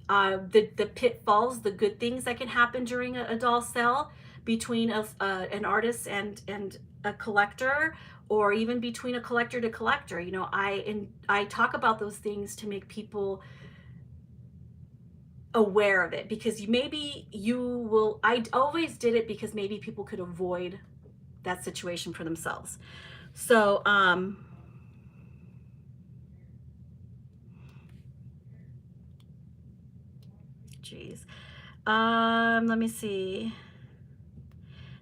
the pitfalls, the good things that can happen during a doll sale, between an artist and a collector, or even between a collector to collector. You know, I talk about those things to make people aware of it, because I always did it because maybe people could avoid that situation for themselves. So, geez. Let me see.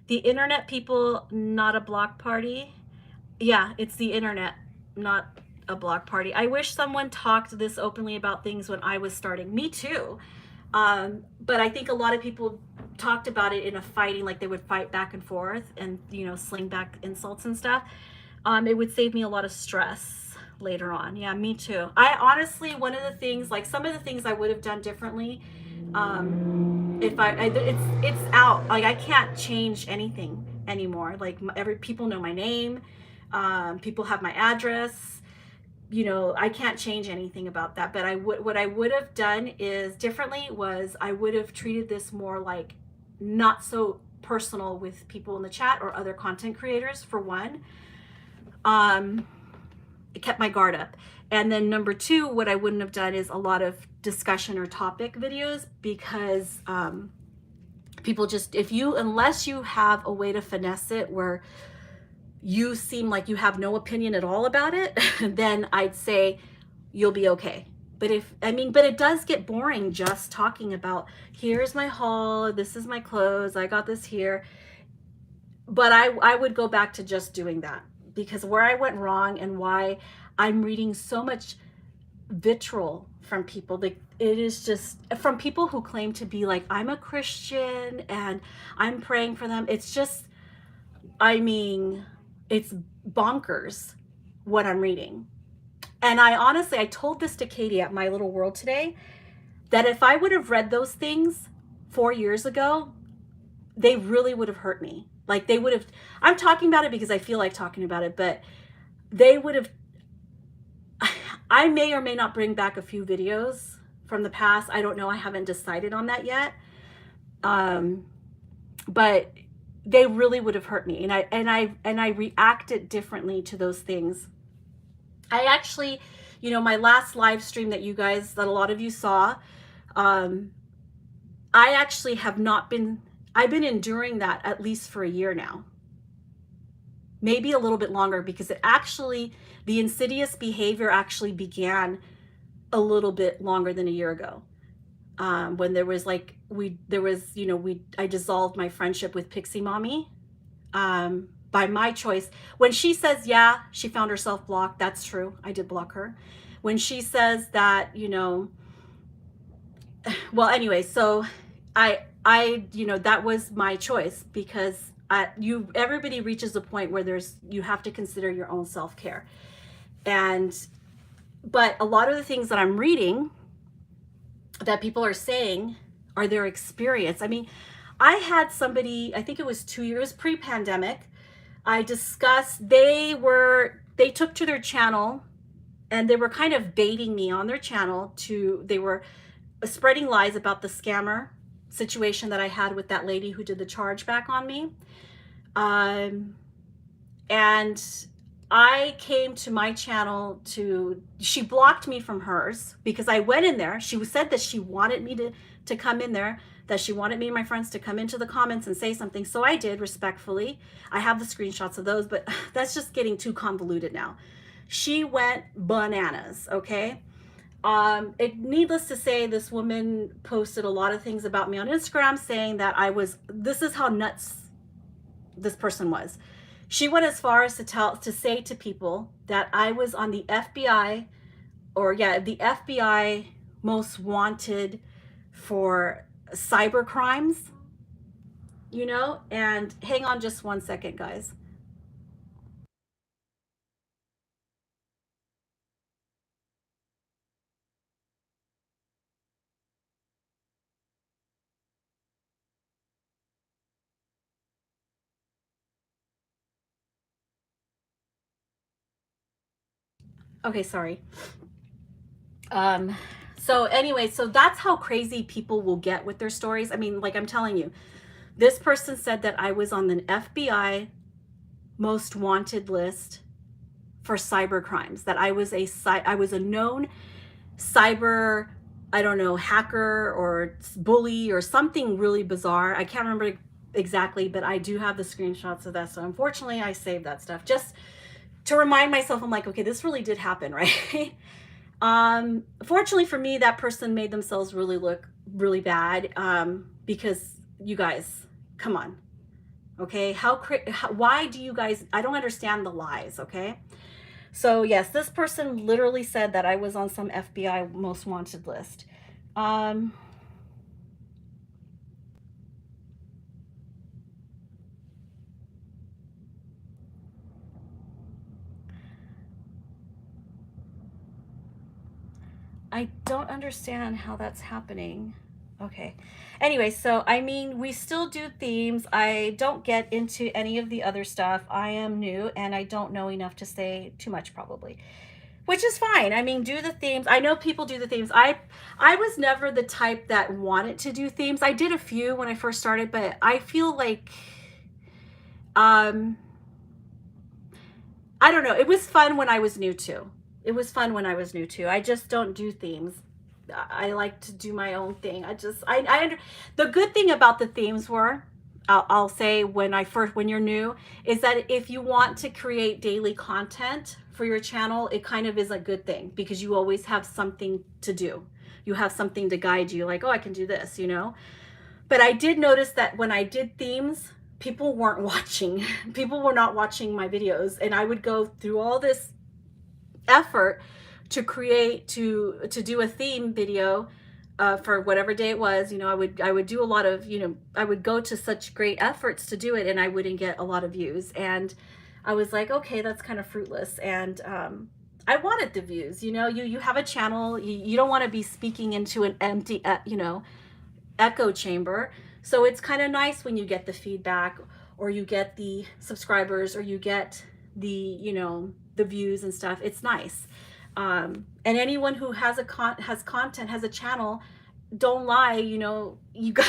The internet people, not a block party. Yeah, it's the internet, not a block party. I wish someone talked this openly about things when I was starting. Me too. But I think a lot of people talked about it in a fighting, like they would fight back and forth and, you know, sling back insults and stuff. It would save me a lot of stress later on. Yeah, me too. I honestly, one of the things, like some of the things I would have done differently, if it's out, like I can't change anything anymore. Like people know my name, people have my address, you know, I can't change anything about that. But what I would have done is differently was I would have treated this more like not so personal with people in the chat or other content creators, for one. It kept my guard up. And then number two, what I wouldn't have done is a lot of discussion or topic videos, because people just, unless you have a way to finesse it where you seem like you have no opinion at all about it, then I'd say you'll be okay. But but it does get boring just talking about, here's my haul, this is my clothes, I got this here. But I would go back to just doing that, because where I went wrong and why I'm reading so much vitriol from people, it is just from people who claim to be like, I'm a Christian and I'm praying for them. It's just, I mean, it's bonkers what I'm reading. And I told this to Katie at My Little World today, that if I would have read those things 4 years ago, they really would have hurt me. Like they would have, I'm talking about it because I feel like talking about it, but they would have, I may or may not bring back a few videos from the past. I don't know. I haven't decided on that yet. But they really would have hurt me. And I reacted differently to those things. I actually, you know, my last live stream that a lot of you saw, I actually have not been, I've been enduring that at least for a year now. Maybe a little bit longer, because it actually, the insidious behavior actually began a little bit longer than a year ago. When there was like, I dissolved my friendship with Pixie Mommy, by my choice. When she says, yeah, she found herself blocked, that's true. I did block her. When she says that, you know, well, anyway, so that was my choice, because everybody reaches a point where you have to consider your own self-care. But a lot of the things that I'm reading that people are saying are their experience. I mean, I had somebody, I think it was 2 years pre-pandemic, I discussed, they took to their channel and they were kind of baiting me on their channel they were spreading lies about the scammer situation that I had with that lady who did the chargeback on me. And I came to my channel she blocked me from hers because I went in there. She said that she wanted me to come in there, that she wanted me and my friends to come into the comments and say something. So I did, respectfully. I have the screenshots of those, but that's just getting too convoluted now. She went bananas, okay? Needless to say, this woman posted a lot of things about me on Instagram saying that this is how nuts this person was. She went as far as to say to people that I was on the FBI, the FBI most wanted for cyber crimes, you know. And hang on just one second, guys. Okay, sorry. So anyway, so that's how crazy people will get with their stories. I mean, like I'm telling you, this person said that I was on the FBI most wanted list for cyber crimes, that I was a known cyber, I don't know, hacker or bully or something really bizarre. I can't remember exactly, but I do have the screenshots of that. So unfortunately, I saved that stuff just to remind myself. I'm like, okay, this really did happen, right? Fortunately for me, that person made themselves really look really bad, because you guys, come on, okay? Why do you guys, I don't understand the lies, okay? So yes, this person literally said that I was on some FBI most wanted list. I don't understand how that's happening. Okay. Anyway, so I mean, we still do themes. I don't get into any of the other stuff. I am new and I don't know enough to say too much, probably, which is fine. I mean, do the themes. I know people do the themes. I was never the type that wanted to do themes. I did a few when I first started, but I feel like, I don't know. It was fun when I was new too. It was fun when I was new too. I just don't do themes. I like to do my own thing. The good thing about the themes were, I'll say when you're new, is that if you want to create daily content for your channel, it kind of is a good thing because you always have something to do. You have something to guide you, like, oh, I can do this, you know? But I did notice that when I did themes, people weren't watching. People were not watching my videos, and I would go through all this effort to do a theme video for whatever day it was. You know, I would do a lot of, you know, I would go to such great efforts to do it, and I wouldn't get a lot of views. And I was like, okay, that's kind of fruitless. And I wanted the views. You know, you have a channel, you don't want to be speaking into an empty you know, echo chamber. So it's kind of nice when you get the feedback, or you get the subscribers, or you get the, you know, the views and stuff. It's nice. And anyone who has content, has a channel, don't lie, you know, you got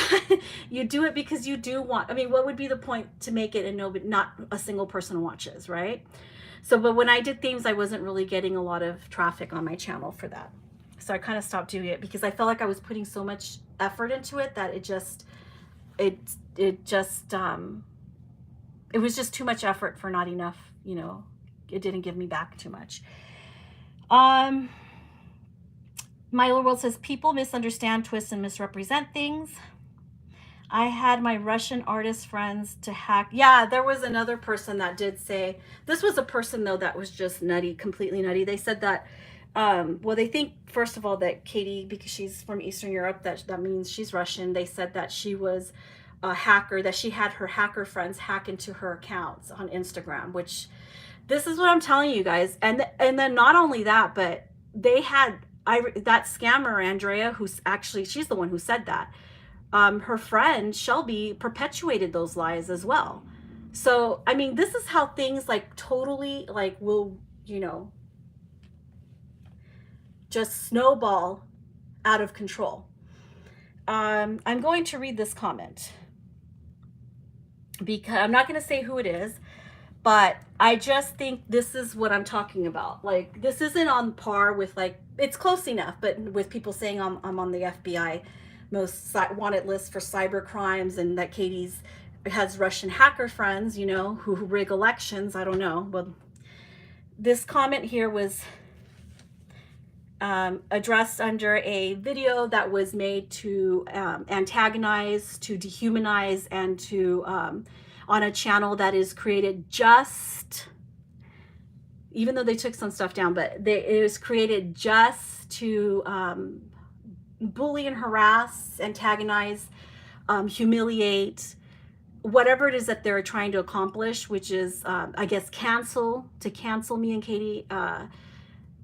you do it because you do want. I mean, what would be the point to make it and not a single person watches, right? So, but when I did themes, I wasn't really getting a lot of traffic on my channel for that. So I kind of stopped doing it because I felt like I was putting so much effort into it that it was just too much effort for not enough, you know, it didn't give me back too much. Milo World says, people misunderstand, twist, and misrepresent things. I had my Russian artist friends to hack. Yeah, there was another person that did say, this was a person though that was just nutty, completely nutty. They said that, well, they think, first of all, that Katie, because she's from Eastern Europe, that means she's Russian. They said that she was a hacker, that she had her hacker friends hack into her accounts on Instagram, which, this is what I'm telling you guys. And then not only that, but they had, that scammer, Andrea, who's actually, she's the one who said that. Her friend Shelby perpetuated those lies as well. So, I mean, this is how things like totally like will, you know, just snowball out of control. I'm going to read this comment because I'm not going to say who it is, but I just think this is what I'm talking about. Like, this isn't on par with, like, it's close enough, but with people saying I'm on the FBI most wanted list for cyber crimes, and that Katie's has Russian hacker friends, you know, who rig elections. I don't know. Well, this comment here was addressed under a video that was made to antagonize, to dehumanize, and to on a channel that is created just, even though they took some stuff down, but it was created just to bully and harass, antagonize, humiliate, whatever it is that they're trying to accomplish, which is, I guess, cancel me and Katie.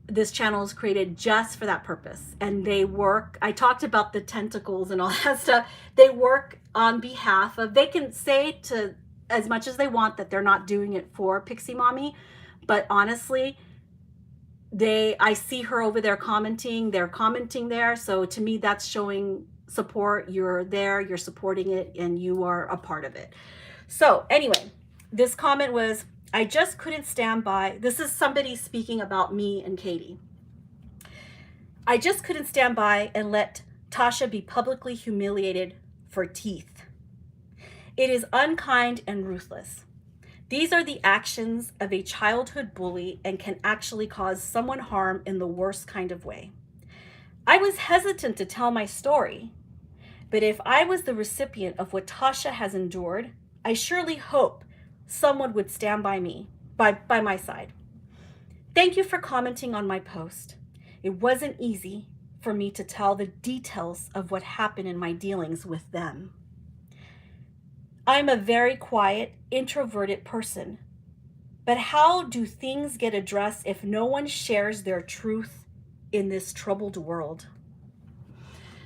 This channel is created just for that purpose. And they work, I talked about the tentacles and all that stuff. They work on behalf of, they can say to as much as they want that they're not doing it for Pixie Mommy, but honestly, I see her over there commenting, they're commenting there. So to me, that's showing support. You're there, you're supporting it, and you are a part of it. So anyway, this comment was, I just couldn't stand by. This is somebody speaking about me and Katie. I just couldn't stand by and let Tasha be publicly humiliated for teeth. It is unkind and ruthless. These are the actions of a childhood bully and can actually cause someone harm in the worst kind of way. I was hesitant to tell my story, but if I was the recipient of what Tasha has endured, I surely hope someone would stand by me, by my side. Thank you for commenting on my post. It wasn't easy for me to tell the details of what happened in my dealings with them. I'm a very quiet, introverted person, but how do things get addressed if no one shares their truth in this troubled world?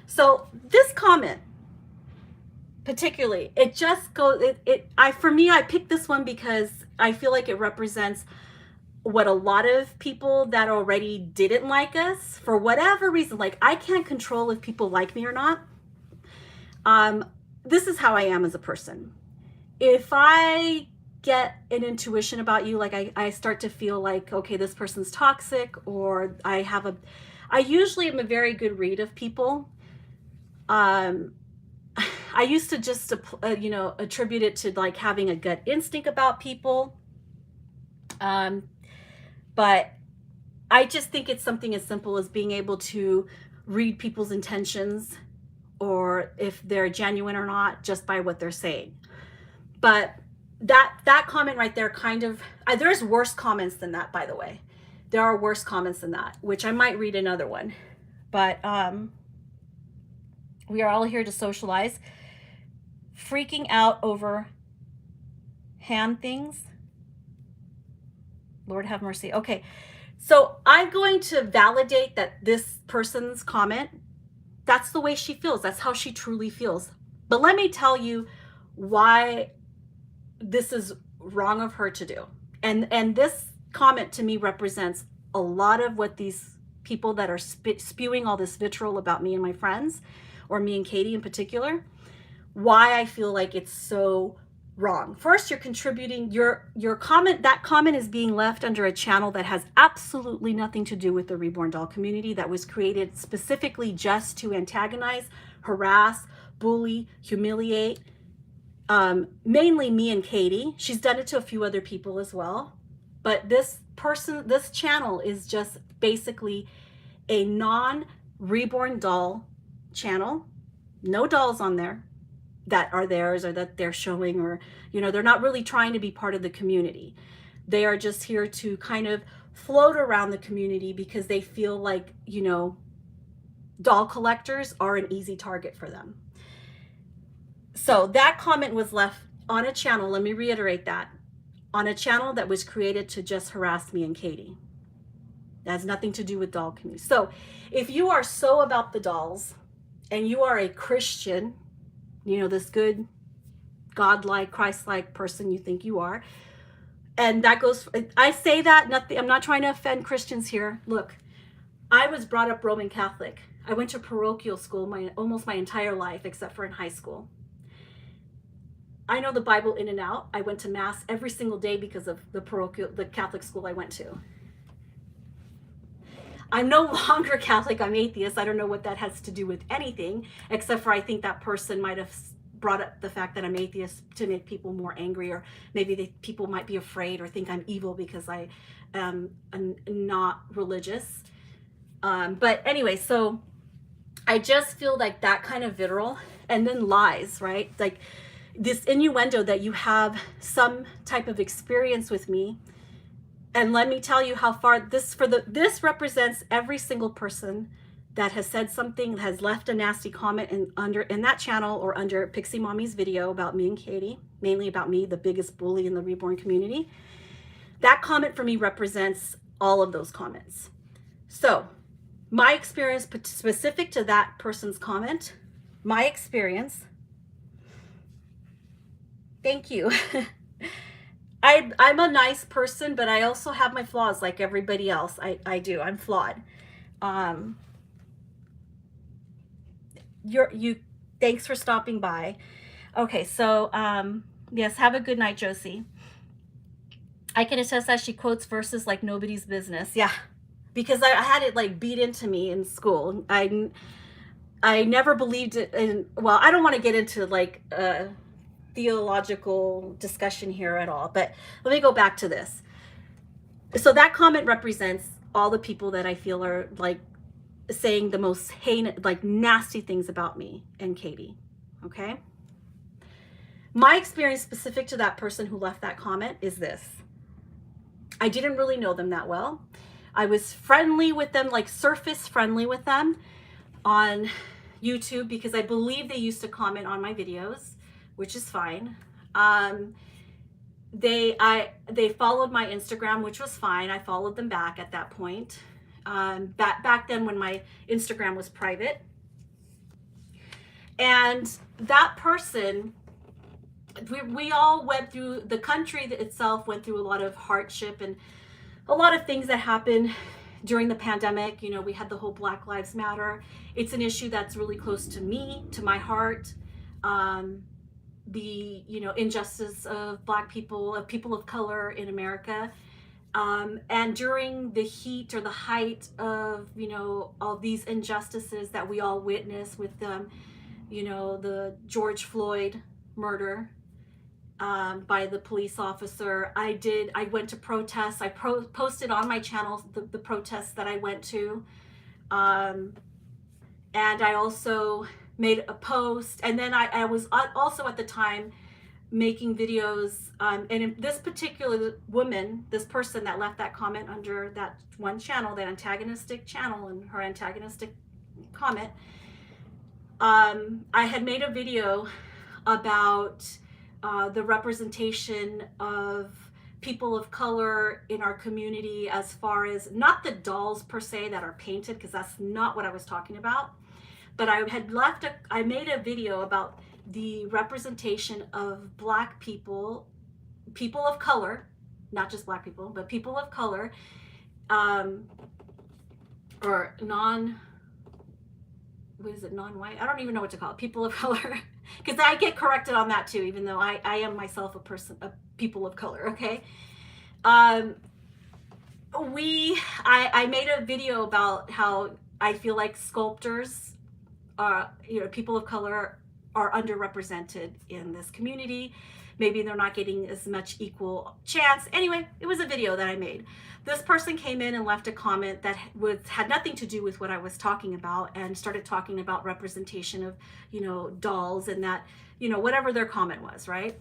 So this comment, particularly, it just goes, for me, I picked this one because I feel like it represents what a lot of people that already didn't like us, for whatever reason, like I can't control if people like me or not. This is how I am as a person. If I get an intuition about you, like I start to feel like, okay, this person's toxic, or I usually am a very good read of people. I used to just, attribute it to like having a gut instinct about people. But I just think it's something as simple as being able to read people's intentions, or if they're genuine or not, just by what they're saying. But that comment right there kind of, there's worse comments than that, by the way. There are worse comments than that, which I might read another one. But we are all here to socialize. Freaking out over hand things. Lord have mercy. Okay, so I'm going to validate that this person's comment, that's the way she feels. That's how she truly feels. But let me tell you why this is wrong of her to do. And this comment to me represents a lot of what these people that are spewing all this vitriol about me and my friends, or me and Katie in particular, why I feel like it's so wrong. First, you're contributing your comment. That comment is being left under a channel that has absolutely nothing to do with the Reborn doll community, that was created specifically just to antagonize, harass, bully, humiliate, mainly me and Katie. She's done it to a few other people as well. But this channel is just basically a non-Reborn doll channel. No dolls on there that are theirs or that they're showing, or, you know, they're not really trying to be part of the community. They are just here to kind of float around the community because they feel like, you know, doll collectors are an easy target for them. So that comment was left on a channel, let me reiterate that, on a channel that was created to just harass me and Katie. That has nothing to do with doll community. So if you are so about the dolls and you are a Christian, you know, this good, godlike, Christ-like person you think you are, and that goes, I say that, I'm not trying to offend Christians here. Look, I was brought up Roman Catholic. I went to parochial school almost my entire life, except for in high school. I know the Bible in and out. I went to Mass every single day because of the Catholic school I went to. I'm no longer Catholic, I'm atheist. I don't know what that has to do with anything, except for I think that person might have brought up the fact that I'm atheist to make people more angry, or maybe people might be afraid or think I'm evil because I am not religious. But anyway, so I just feel like that kind of vitriol, and then lies, right? Like this innuendo that you have some type of experience with me. And let me tell you how far this represents every single person that has said something, has left a nasty comment in that channel or under Pixie Mommy's video about me and Katie, mainly about me, the biggest bully in the Reborn community. That comment for me represents all of those comments. So my experience specific to that person's comment, my experience, thank you. I'm a nice person, but I also have my flaws like everybody else. I do. I'm flawed. Thanks for stopping by. Okay, so yes, have a good night, Josie. I can attest that she quotes verses like nobody's business. Yeah, because I had it like beat into me in school. I never believed it in, well, I don't want to get into like theological discussion here at all, but let me go back to this. So that comment represents all the people that I feel are like saying the most heinous, like nasty things about me and Katie. Okay, my experience specific to that person who left that comment is this. I didn't really know them that well. I was friendly with them, like surface friendly with them on YouTube, because I believe they used to comment on my videos, which is fine. They followed my Instagram, which was fine. I followed them back at that point. Back then when my Instagram was private. And that person, we all went through, the country itself went through a lot of hardship and a lot of things that happened during the pandemic. You know, we had the whole Black Lives Matter. It's an issue that's really close to me, to my heart. The, you know, injustice of Black people, of people of color in America. And during the heat or the height of, you know, all these injustices that we all witnessed with them, you know, the George Floyd murder by the police officer, I went to protests. I posted on my channel the protests that I went to. And I also made a post, and then I was also at the time making videos, and in this particular woman, this person that left that comment under that one channel, that antagonistic channel, and her antagonistic comment, I had made a video about the representation of people of color in our community, as far as not the dolls per se that are painted, because that's not what I was talking about. But I made a video about the representation of Black people people of color, not just black people, but people of color, or what is it, non-white? I don't even know what to call it. People of color. Because I get corrected on that too, even though I am myself a people of color, okay? I made a video about how I feel like sculptors, people of color are underrepresented in this community. Maybe they're not getting as much equal chance. Anyway, it was a video that I made. This person came in and left a comment that had nothing to do with what I was talking about, and started talking about representation of, dolls, and that, whatever their comment was, right?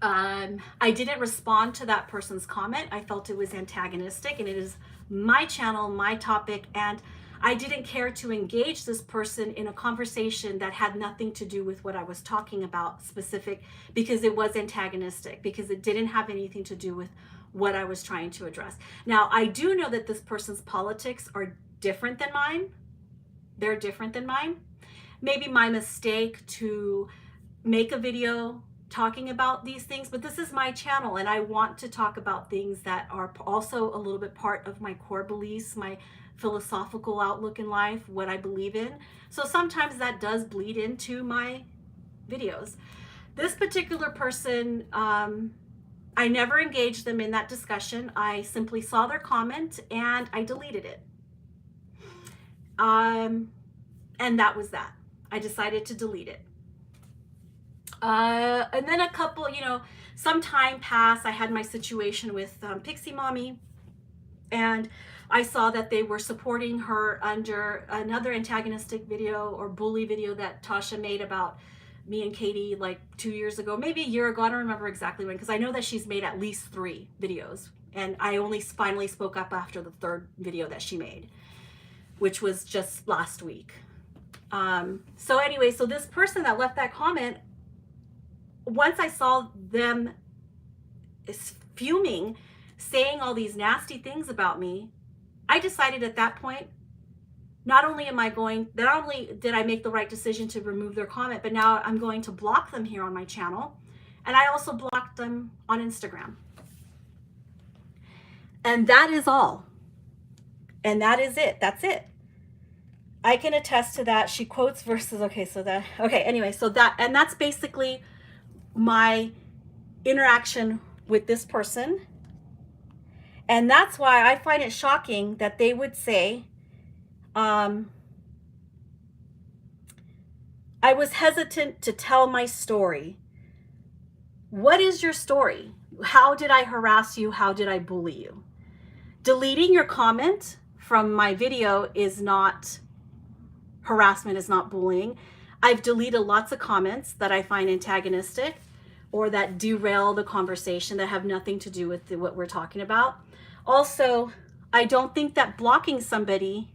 I didn't respond to that person's comment. I felt it was antagonistic, and it is my channel, my topic, and I didn't care to engage this person in a conversation that had nothing to do with what I was talking about specific, because it was antagonistic, because it didn't have anything to do with what I was trying to address. Now, I do know that this person's politics are different than mine. They're different than mine. Maybe my mistake to make a video talking about these things, but this is my channel, and I want to talk about things that are also a little bit part of my core beliefs, my philosophical outlook in life, what I believe in. So sometimes that does bleed into my videos. This particular person, I never engaged them in that discussion. I simply saw their comment and I deleted it. And that was that. I decided to delete it. And then some time passed. I had my situation with Pixie Mommy, and I saw that they were supporting her under another antagonistic video or bully video that Tasha made about me and Katie like 2 years ago, maybe a year ago. I don't remember exactly when, because I know that she's made at least 3 videos, and I only finally spoke up after the 3rd video that she made, which was just last week. So anyway, so this person that left that comment, once I saw them fuming, saying all these nasty things about me, I decided at that point, not only did I make the right decision to remove their comment, but now I'm going to block them here on my channel. And I also blocked them on Instagram. And that is all. And that is it. That's it. I can attest to that. She quotes verses. Anyway, so that's basically my interaction with this person. And that's why I find it shocking that they would say, I was hesitant to tell my story. What is your story? How did I harass you? How did I bully you? Deleting your comment from my video is not harassment, is not bullying. I've deleted lots of comments that I find antagonistic or that derail the conversation, that have nothing to do with what we're talking about. Also, I don't think that blocking somebody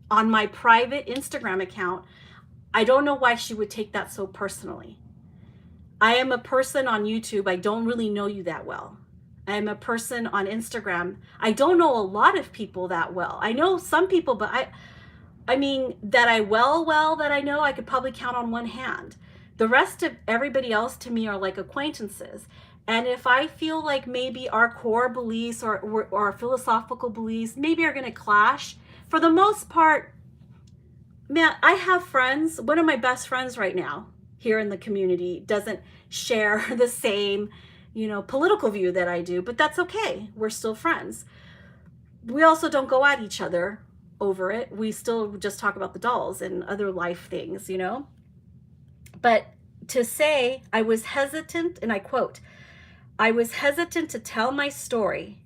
on my private Instagram account, I don't know why she would take that so personally. I am a person on YouTube. I don't really know you that well. I am a person on Instagram. I don't know a lot of people that well. I know some people, but I mean, that I know, I could probably count on one hand. The rest of everybody else to me are like acquaintances. And if I feel like maybe our core beliefs or our philosophical beliefs maybe are going to clash, for the most part, man, I have friends. One of my best friends right now here in the community doesn't share the same, political view that I do, but that's okay. We're still friends. We also don't go at each other over it. We still just talk about the dolls and other life things, But to say I was hesitant, and I quote, I was hesitant to tell my story.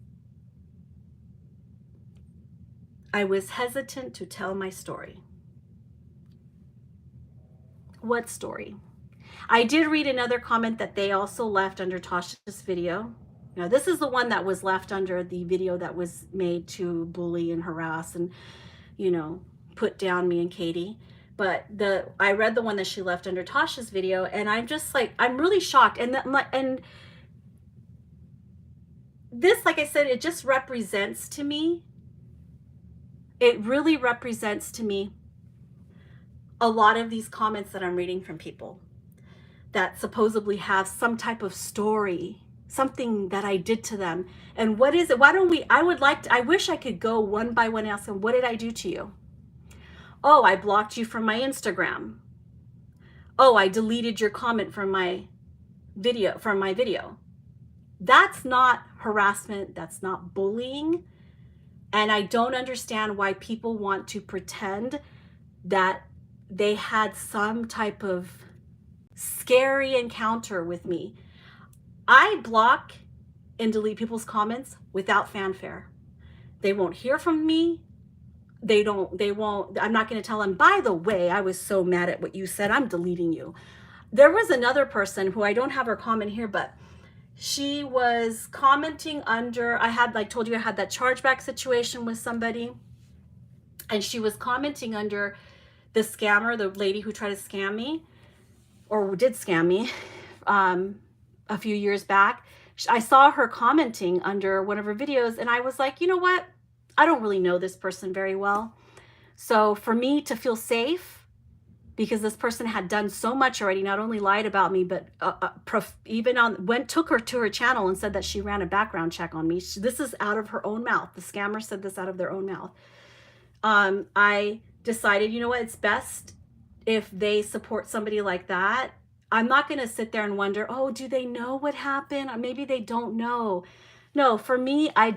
I was hesitant to tell my story. What story? I did read another comment that they also left under Tasha's video. Now, this is the one that was left under the video that was made to bully and harass and, put down me and Katie. But I read the one that she left under Tasha's video, and I'm just like, I'm really shocked. And this, like I said, it just represents to me, it really represents to me a lot of these comments that I'm reading from people that supposedly have some type of story something that I did to them. And what is it? Why don't we, I wish I could go one by one and ask them, what did I do to you? Oh, I blocked you from my Instagram. Oh, I deleted your comment from my video. That's not harassment. That's not bullying. And I don't understand why people want to pretend that they had some type of scary encounter with me. I block and delete people's comments without fanfare. They won't hear from me. They won't, I'm not going to tell them, by the way, I was so mad at what you said, I'm deleting you. There was another person who I don't have her comment here, but she was commenting under, I had, like told you, I had that chargeback situation with somebody, and she was commenting under the scammer, the lady who tried to scam me, or did scam me a few years back. I saw her commenting under one of her videos, and I was like, you know what? I don't really know this person very well. So for me to feel safe, because this person had done so much already, not only lied about me, but took her to her channel and said that she ran a background check on me. This is out of her own mouth. The scammer said this out of their own mouth. I decided, you know what, it's best if they support somebody like that. I'm not going to sit there and wonder, oh, do they know what happened? Or maybe they don't know. No, for me, I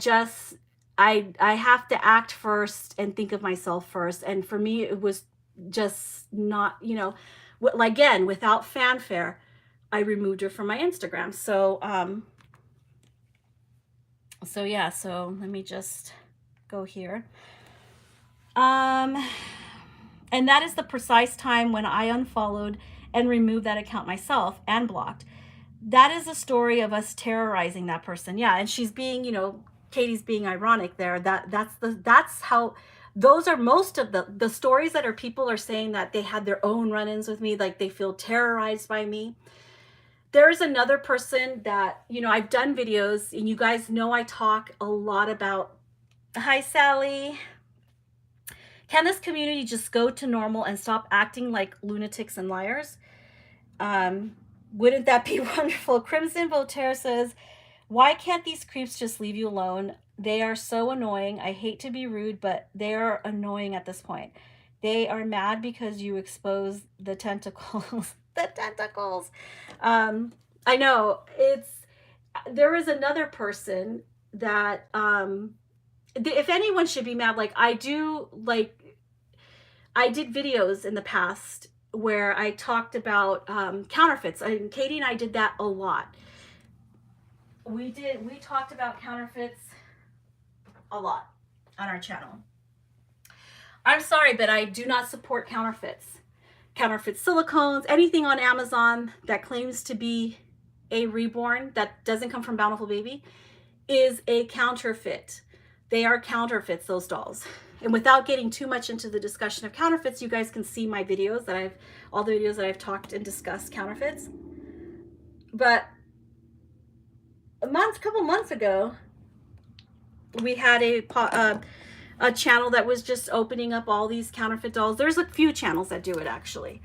have to act first and think of myself first. And for me, it was just not, you know, again, without fanfare, I removed her from my Instagram. So yeah, so let me just go here. And that is the precise time when I unfollowed and removed that account myself and blocked. That is a story of us terrorizing that person. Yeah, and she's being, you know, Katie's being ironic there. That's how, those are most of the stories that people are saying that they had their own run-ins with me, like they feel terrorized by me. There's another person that, you know, I've done videos, and you guys know I talk a lot about, hi Sally, can this community just go to normal and stop acting like lunatics and liars? Wouldn't that be wonderful? Crimson Voltaire says, why can't these creeps just leave you alone? They are so annoying. I hate to be rude, but they are annoying at this point. They are mad because you expose the tentacles. The tentacles. I know. There is another person that, if anyone should be mad, like I do, like I did videos in the past where I talked about counterfeits, and Katie and I did that a lot. We talked about counterfeits a lot on our channel. I'm sorry, but I do not support counterfeits. Counterfeit silicones, anything on Amazon that claims to be a Reborn that doesn't come from Bountiful Baby is a counterfeit. They are counterfeits, those dolls. And without getting too much into the discussion of counterfeits, you guys can see my videos that all the videos that I've talked and discussed counterfeits. But a couple months ago, we had a channel that was just opening up all these counterfeit dolls. There's a few channels that do it actually.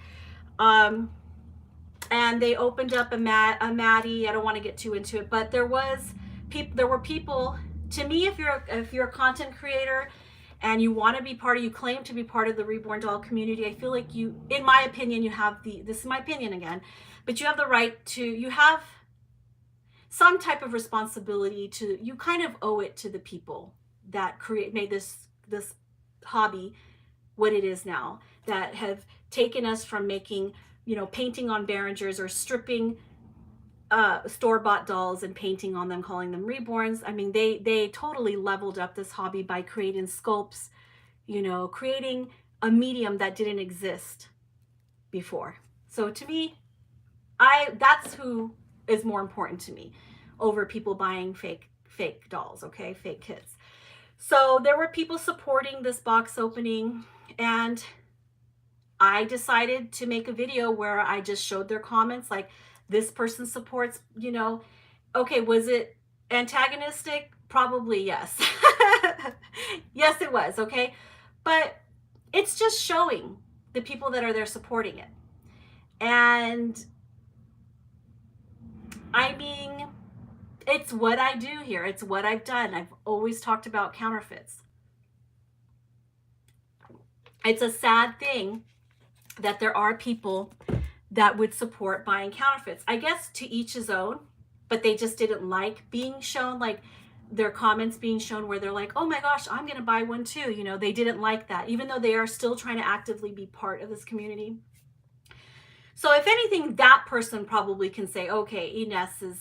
And they opened up a Maddie. I don't want to get too into it, but there were people, to me, if you're a content creator and you want to be you claim to be part of the Reborn doll community, I feel like you, in my opinion, you have this is my opinion again, but you have the right to, you have some type of responsibility to, you kind of owe it to the people that made this hobby what it is now, that have taken us from making, you know, painting on Behringers or stripping store-bought dolls and painting on them, calling them Reborns. I mean, they totally leveled up this hobby by creating sculpts, you know, creating a medium that didn't exist before. So to me, that's who is more important to me over people buying fake dolls, okay, fake kits. So there were people supporting this box opening, and I decided to make a video where I just showed their comments, like, this person supports, you know. Okay, was it antagonistic? Probably yes. Yes, it was, okay? But it's just showing the people that are there supporting it. And I mean, It's what I do here. It's what I've done. I've always talked about counterfeits. It's a sad thing that there are people that would support buying counterfeits. I guess to each his own, but they just didn't like being shown, like their comments being shown where they're like, oh my gosh, I'm going to buy one too. You know, they didn't like that, even though they are still trying to actively be part of this community. So if anything, that person probably can say, okay, Ines is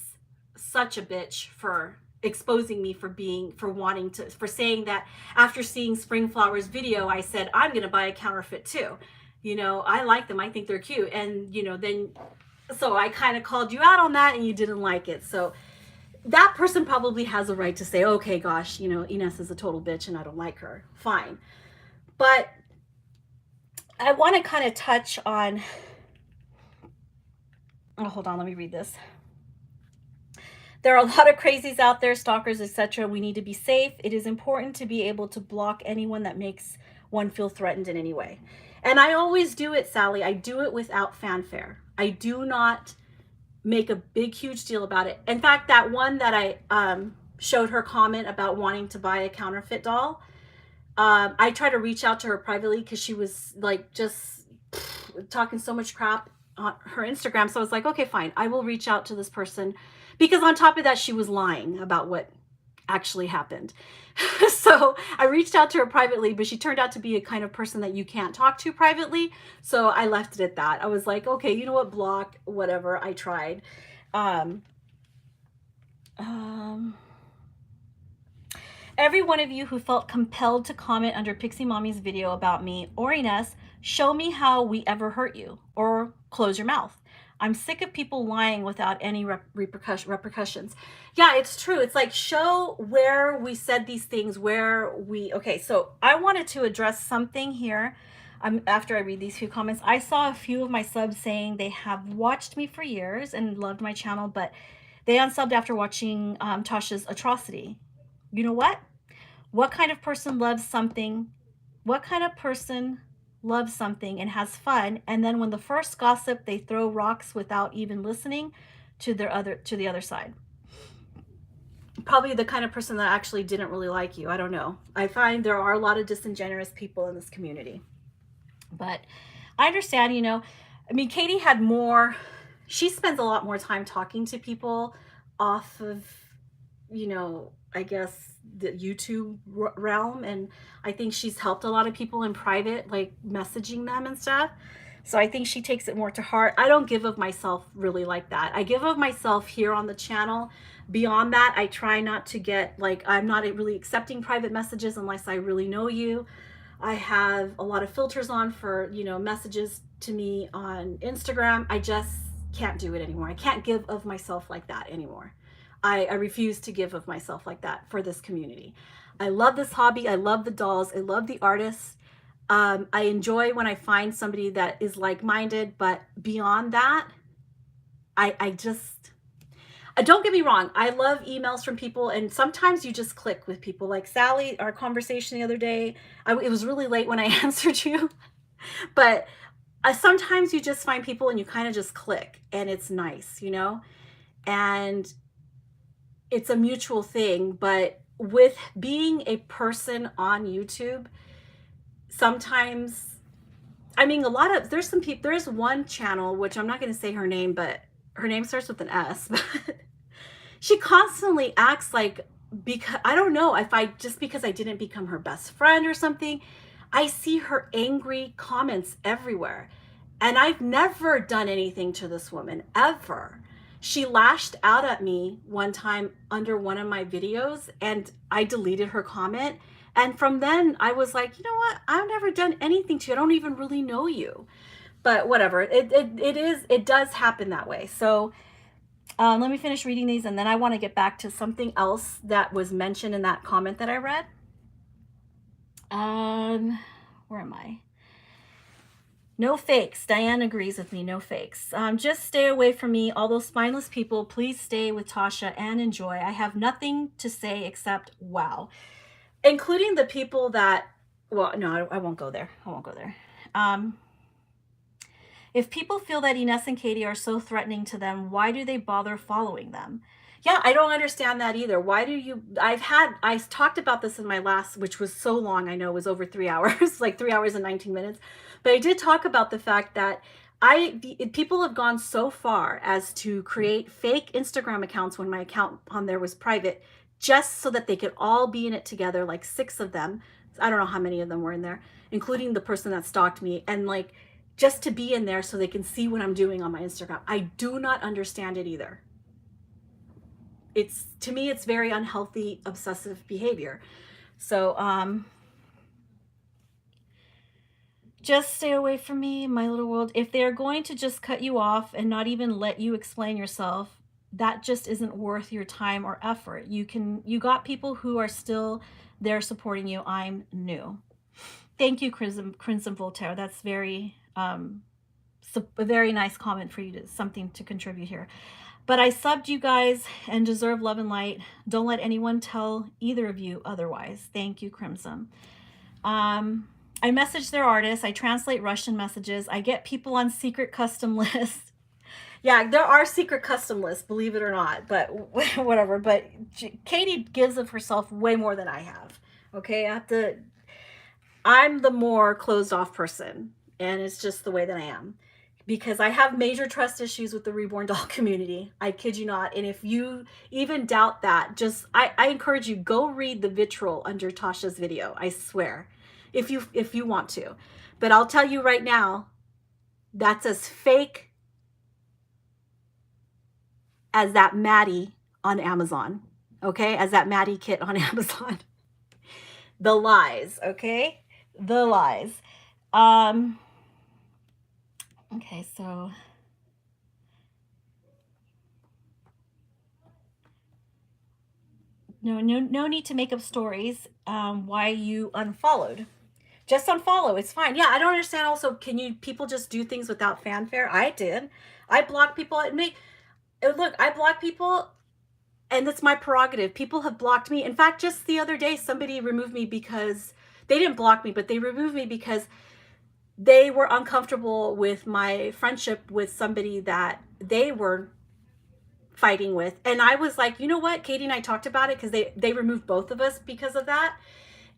such a bitch for exposing me for saying that after seeing Springflower's video, I said, I'm going to buy a counterfeit too. You know, I like them. I think they're cute. And, you know, then, so I kind of called you out on that and you didn't like it. So that person probably has a right to say, okay, gosh, you know, Ines is a total bitch and I don't like her. Fine. But I want to kind of touch on, oh, hold on, let me read this. There are a lot of crazies out there, stalkers, etc. We need to be safe. It is important to be able to block anyone that makes one feel threatened in any way. And I always do it, Sally. I do it without fanfare. I do not make a big, huge deal about it. In fact, that one that I showed her comment about wanting to buy a counterfeit doll, I tried to reach out to her privately because she was like just talking so much crap on her Instagram. So I was like, okay, fine. I will reach out to this person. Because on top of that, she was lying about what actually happened. So I reached out to her privately, but she turned out to be a kind of person that you can't talk to privately. So I left it at that. I was like, okay, you know what, block, whatever. I tried. Every one of you who felt compelled to comment under Pixie Mommy's video about me or Ines, show me how we ever hurt you, or close your mouth. I'm sick of people lying without any repercussions. Yeah, it's true. It's like, show where we said these things, okay, so I wanted to address something here. After I read these few comments, I saw a few of my subs saying they have watched me for years and loved my channel, but they unsubbed after watching Tasha's atrocity. You know what? What kind of person loves something? What kind of person loves something and has fun, and then when the first gossip, they throw rocks without even listening to the other side? Probably the kind of person that actually didn't really like you. I don't know. I find there are a lot of disingenuous people in this community, but I understand, you know, I mean, Katie had more, she spends a lot more time talking to people off of, you know, I guess the YouTube realm, and I think she's helped a lot of people in private, like messaging them and stuff. So I think she takes it more to heart. I don't give of myself really like that. I give of myself here on the channel. Beyond that, I try not to get, like, I'm not really accepting private messages unless I really know you. I have a lot of filters on for, you know, messages to me on Instagram. I just can't do it anymore. I can't give of myself like that anymore. I refuse to give of myself like that for this community. I love this hobby. I love the dolls. I love the artists. I enjoy when I find somebody that is like-minded, but beyond that, I just, don't get me wrong. I love emails from people, and sometimes you just click with people. Like Sally, our conversation the other day, it was really late when I answered you, but sometimes you just find people and you kind of just click, and it's nice, you know, and it's a mutual thing. But with being a person on YouTube, sometimes, I mean, there's some people, there's one channel, which I'm not going to say her name, but her name starts with an S, but she constantly acts like, because, I don't know if because I didn't become her best friend or something, I see her angry comments everywhere. And I've never done anything to this woman, ever. She lashed out at me one time under one of my videos, and I deleted her comment. And from then I was like, you know what? I've never done anything to you. I don't even really know you. But whatever, it does happen that way. So let me finish reading these, and then I want to get back to something else that was mentioned in that comment that I read. Where am I? No fakes. Diane agrees with me. No fakes. Just stay away from me. All those spineless people, please stay with Tasha and enjoy. I have nothing to say except wow. Including the people that, well, no, I won't go there. I won't go there. If people feel that Ines and Katie are so threatening to them, why do they bother following them? Yeah, I don't understand that either. Why do you, I talked about this in my last, which was so long, I know it was over 3 hours, like 3 hours and 19 minutes. But I did talk about the fact that people have gone so far as to create fake Instagram accounts when my account on there was private, just so that they could all be in it together, like 6 of them. I don't know how many of them were in there, including the person that stalked me, and like just to be in there so they can see what I'm doing on my Instagram. I do not understand it either. It's, to me, it's very unhealthy, obsessive behavior. So just stay away from me, my little world. If they're going to just cut you off and not even let you explain yourself, that just isn't worth your time or effort. You got people who are still there supporting you. I'm new. Thank you, Crimson Voltaire. That's very a very nice comment for you, to something to contribute here. But I subbed you guys and deserve love and light. Don't let anyone tell either of you otherwise. Thank you, Crimson. I message their artists. I translate Russian messages. I get people on secret custom lists. Yeah, there are secret custom lists, believe it or not, but whatever. But Katie gives of herself way more than I have. Okay, I'm the more closed off person, and it's just the way that I am. Because I have major trust issues with the Reborn doll community. I kid you not. And if you even doubt that, I encourage you, go read the vitriol under Tasha's video. I swear, if you want to. But I'll tell you right now, that's as fake as that Maddie on Amazon. Okay, as that Maddie kit on Amazon. The lies. Okay, the lies. Okay, so no need to make up stories why you unfollowed. Just unfollow, it's fine. Yeah, I don't understand also, people just do things without fanfare? I did. I block people. Look, I block people, and it's my prerogative. People have blocked me. In fact, just the other day, somebody removed me because they didn't block me, but they removed me because they were uncomfortable with my friendship with somebody that they were fighting with. And I was like, you know what? Katie and I talked about it, because they removed both of us because of that.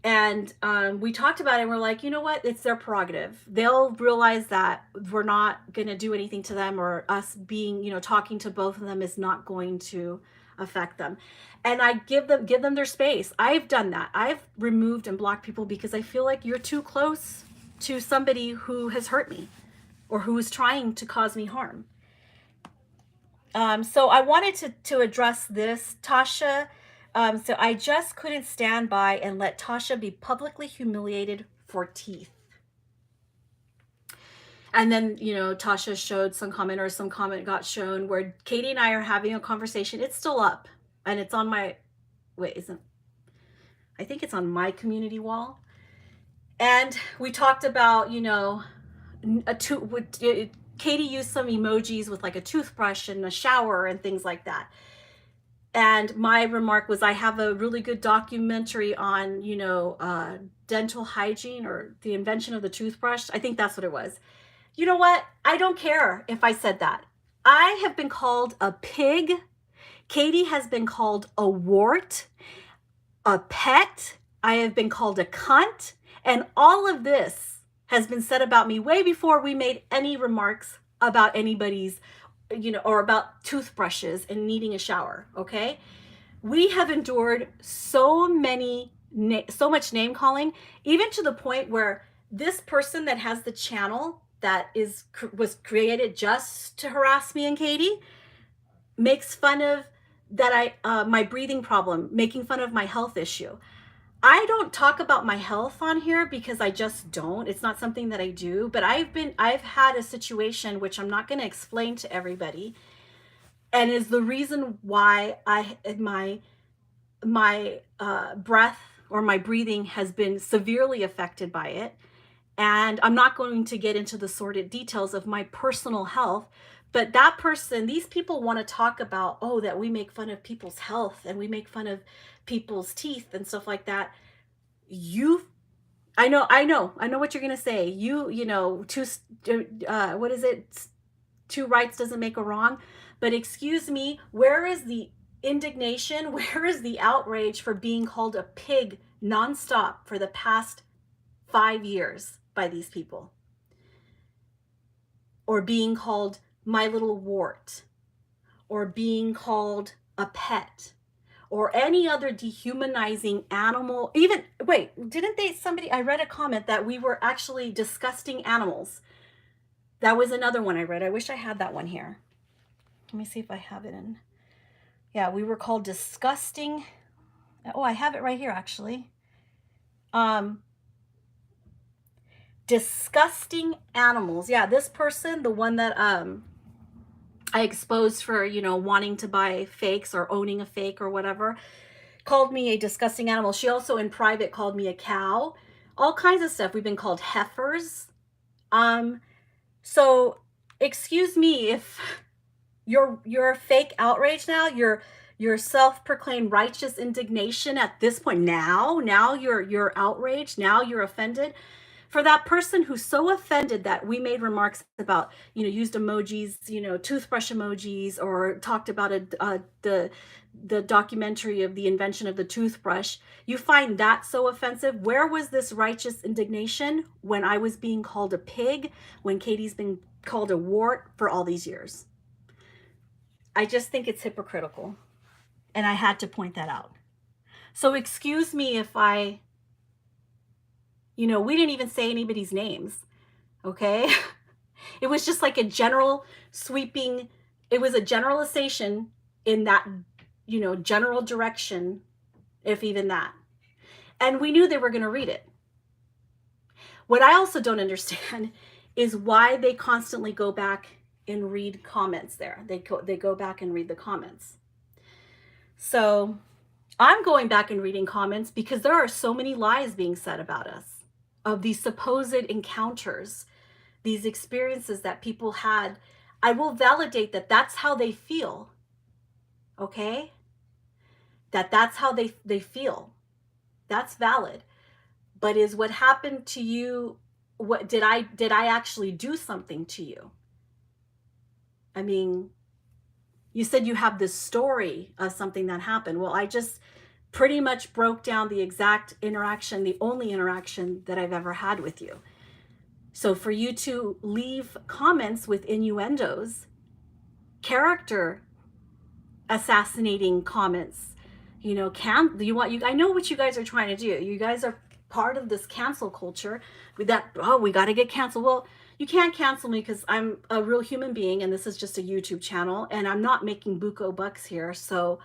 And we talked about it, and we're like, you know what? It's their prerogative. They'll realize that we're not going to do anything to them, or us being, talking to both of them is not going to affect them. And I give them their space. I've done that. I've removed and blocked people because I feel like you're too close to somebody who has hurt me or who is trying to cause me harm. So I wanted to address this, Tasha. So I just couldn't stand by and let Tasha be publicly humiliated for teeth. And then, Tasha showed some comment, or some comment got shown where Katie and I are having a conversation. It's still up, and it's on my, I think it's on my community wall. And we talked about, Katie used some emojis with like a toothbrush and a shower and things like that. And my remark was, I have a really good documentary on, dental hygiene, or the invention of the toothbrush. I think that's what it was. You know what? I don't care if I said that. I have been called a pig. Katie has been called a wart, a pet. I have been called a cunt. And all of this has been said about me way before we made any remarks about anybody's, or about toothbrushes and needing a shower, okay? We have endured so much name calling, even to the point where this person that has the channel that was created just to harass me and Katie makes fun of that my breathing problem, making fun of my health issue. I don't talk about my health on here because I just don't. It's not something that I do, but I've had a situation which I'm not going to explain to everybody, and is the reason why my breath or my breathing has been severely affected by it. And I'm not going to get into the sordid details of my personal health, but these people want to talk about, that we make fun of people's health and we make fun of people's teeth and stuff like that. I know what you're gonna say. What is it? Two rights doesn't make a wrong. But excuse me, where is the indignation? Where is the outrage for being called a pig nonstop for the past 5 years by these people? Or being called my little wart, or being called a pet, or any other dehumanizing animal. Even, wait, didn't they, somebody, I read a comment that we were actually disgusting animals. That was another one I read. I wish I had that one here. Let me see if I have it in. Yeah, we were called disgusting. Oh, I have it right here, actually. Disgusting animals. Yeah, this person, the one that I exposed for, you know, wanting to buy fakes or owning a fake or whatever, called me a disgusting animal. She also in private called me a cow. All kinds of stuff. We've been called heifers. So excuse me if your fake outrage now, your self-proclaimed righteous indignation at this point, now you're outraged, now you're offended. For that person who's so offended that we made remarks about, you know, used emojis, you know, toothbrush emojis, or talked about the documentary of the invention of the toothbrush, you find that so offensive. Where was this righteous indignation when I was being called a pig, when Katie's been called a wart for all these years? I just think it's hypocritical, and I had to point that out. So excuse me if I, you know, we didn't even say anybody's names, okay? It was just like a general sweeping, it was a generalization in that, you know, general direction, if even that. And we knew they were going to read it. What I also don't understand is why they constantly go back and read comments there. They go back and read the comments. So I'm going back and reading comments because there are so many lies being said about us, of these supposed encounters, these experiences that people had. I will validate that that's how they feel, okay? That's how they feel. That's valid. But is what happened to you, what did I actually do something to you? I mean, you said you have this story of something that happened. Well, I just pretty much broke down the exact interaction, the only interaction that I've ever had with you. So for you to leave comments with innuendos, character assassinating comments, you know, I know what you guys are trying to do. You guys are part of this cancel culture with that, oh, we got to get canceled. Well, you can't cancel me because I'm a real human being and this is just a YouTube channel and I'm not making buco bucks here. So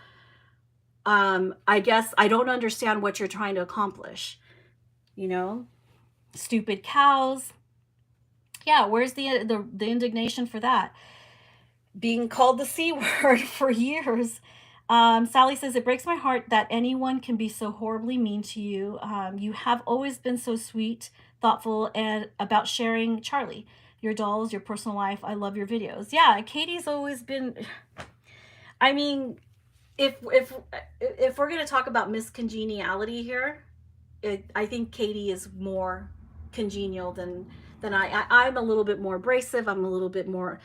I guess I don't understand what you're trying to accomplish. You know, stupid cows. Yeah, where's the indignation for that? Being called the C word for years. Sally says, it breaks my heart that anyone can be so horribly mean to you. You have always been so sweet, thoughtful, and about sharing Charlie, your dolls, your personal life. I love your videos. Yeah, Katie's always been, I mean, if we're going to talk about miscongeniality here, I think Katie is more congenial than I'm a little bit more abrasive. I'm a little bit more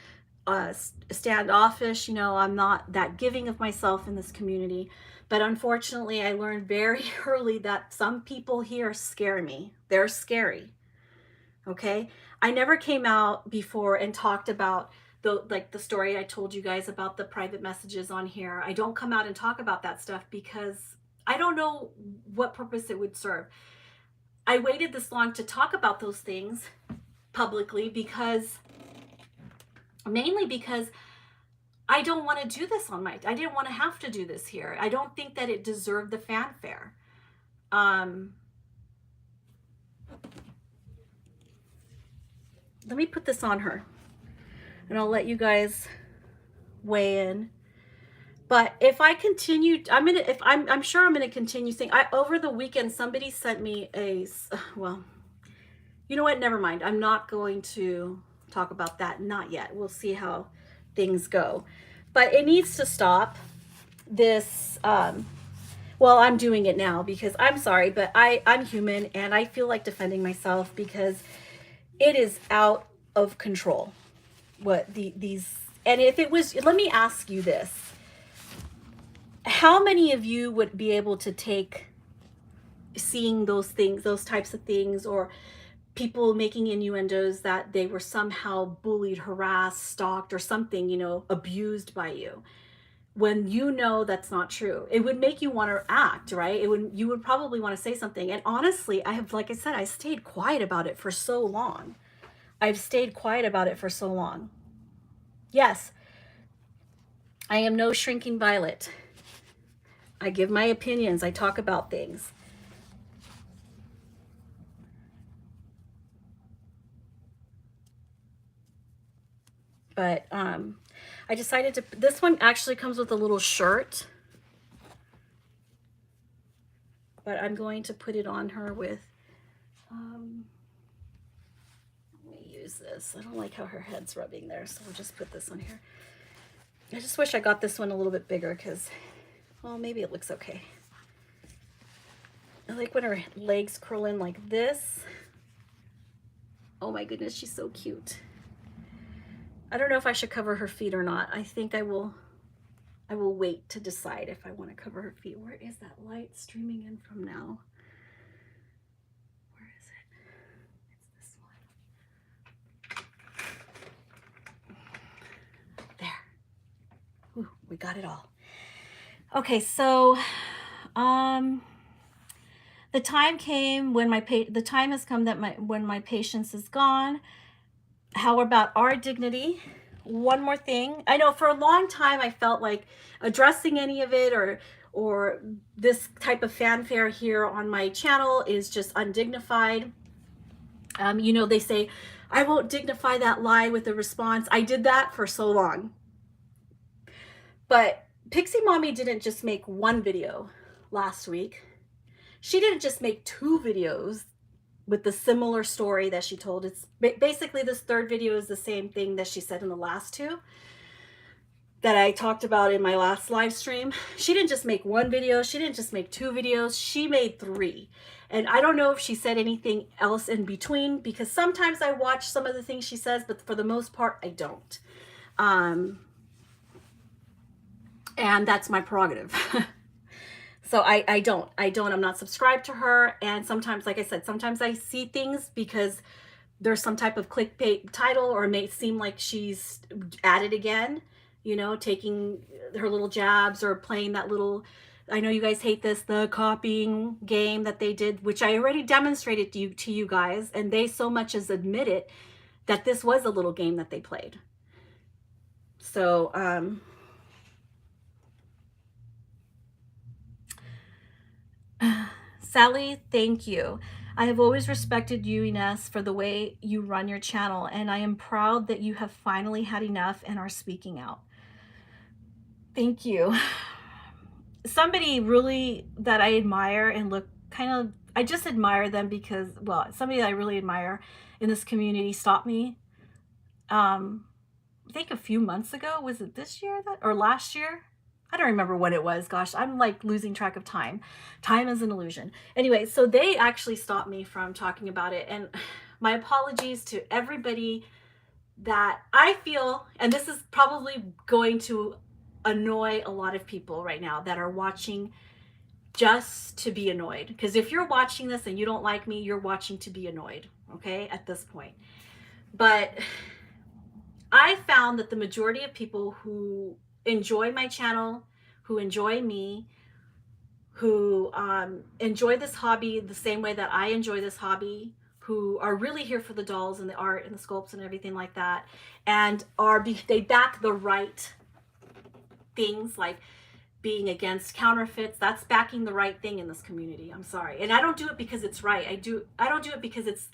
standoffish. You know, I'm not that giving of myself in this community. But unfortunately, I learned very early that some people here scare me. They're scary. Okay? I never came out before and talked about the story I told you guys about the private messages on here. I don't come out and talk about that stuff because I don't know what purpose it would serve. I waited this long to talk about those things publicly mainly because I don't want to do this I didn't want to have to do this here. I don't think that it deserved the fanfare. Let me put this on her and I'll let you guys weigh in. But if I continue, I'm sure I'm going to continue saying, over the weekend, somebody sent me well, you know what? Never mind. I'm not going to talk about that. Not yet. We'll see how things go. But it needs to stop this. Well, I'm doing it now because I'm sorry, but I'm human and I feel like defending myself because it is out of control. What these, and if it was, let me ask you this. How many of you would be able to take seeing those things, those types of things, or people making innuendos that they were somehow bullied, harassed, stalked, or something, abused by you, when you know that's not true? It would make you want to act, right? You would probably want to say something. And honestly, like I said, I stayed quiet about it for so long. I've stayed quiet about it for so long. Yes, I am no shrinking violet. I give my opinions. I talk about things. But I decided to, this one actually comes with a little shirt. But I'm going to put it on her with, let me use this. I don't like how her head's rubbing there, so we'll just put this on here. I just wish I got this one a little bit bigger because, well, maybe it looks okay. I like when her legs curl in like this. Oh my goodness, she's so cute. I don't know if I should cover her feet or not. I think I will wait to decide if I want to cover her feet. Where is that light streaming in from now? Where is it? It's this one. There. Ooh, we got it all. Okay, so the time came when the time has come that when my patience is gone. How about our dignity? One more thing. I know for a long time I felt like addressing any of it or this type of fanfare here on my channel is just undignified. They say, I won't dignify that lie with a response. I did that for so long. But Pixie Mommy didn't just make one video last week. She didn't just make 2 videos with the similar story that she told. It's basically, this third video is the same thing that she said in the last 2 that I talked about in my last live stream. She didn't just make 1 video. She didn't just make 2 videos. She made 3. And I don't know if she said anything else in between, because sometimes I watch some of the things she says, but for the most part, I don't. And that's my prerogative. So I'm not subscribed to her. And sometimes, like I said, sometimes I see things because there's some type of clickbait title, or it may seem like she's at it again, taking her little jabs or playing that little, I know you guys hate this, the copying game that they did, which I already demonstrated to you guys. And they so much as admitted that this was a little game that they played. So, Sally, thank you. I have always respected you, Ines, for the way you run your channel, and I am proud that you have finally had enough and are speaking out. Thank you. Somebody really that I admire and look kind of, I just admire them because, well, somebody that I really admire in this community stopped me. I think a few months ago. Was it this year or last year? I don't remember what it was. Gosh, I'm like losing track of time. Time is an illusion. Anyway, so they actually stopped me from talking about it. And my apologies to everybody that I feel, and this is probably going to annoy a lot of people right now that are watching just to be annoyed. Because if you're watching this and you don't like me, you're watching to be annoyed, okay, at this point. But I found that the majority of people who enjoy my channel, who enjoy me, who enjoy this hobby the same way that I enjoy this hobby, who are really here for the dolls and the art and the sculpts and everything like that, and they back the right things, like being against counterfeits. That's backing the right thing in this community. I'm sorry. And I don't do it because it's right. I don't do it because it's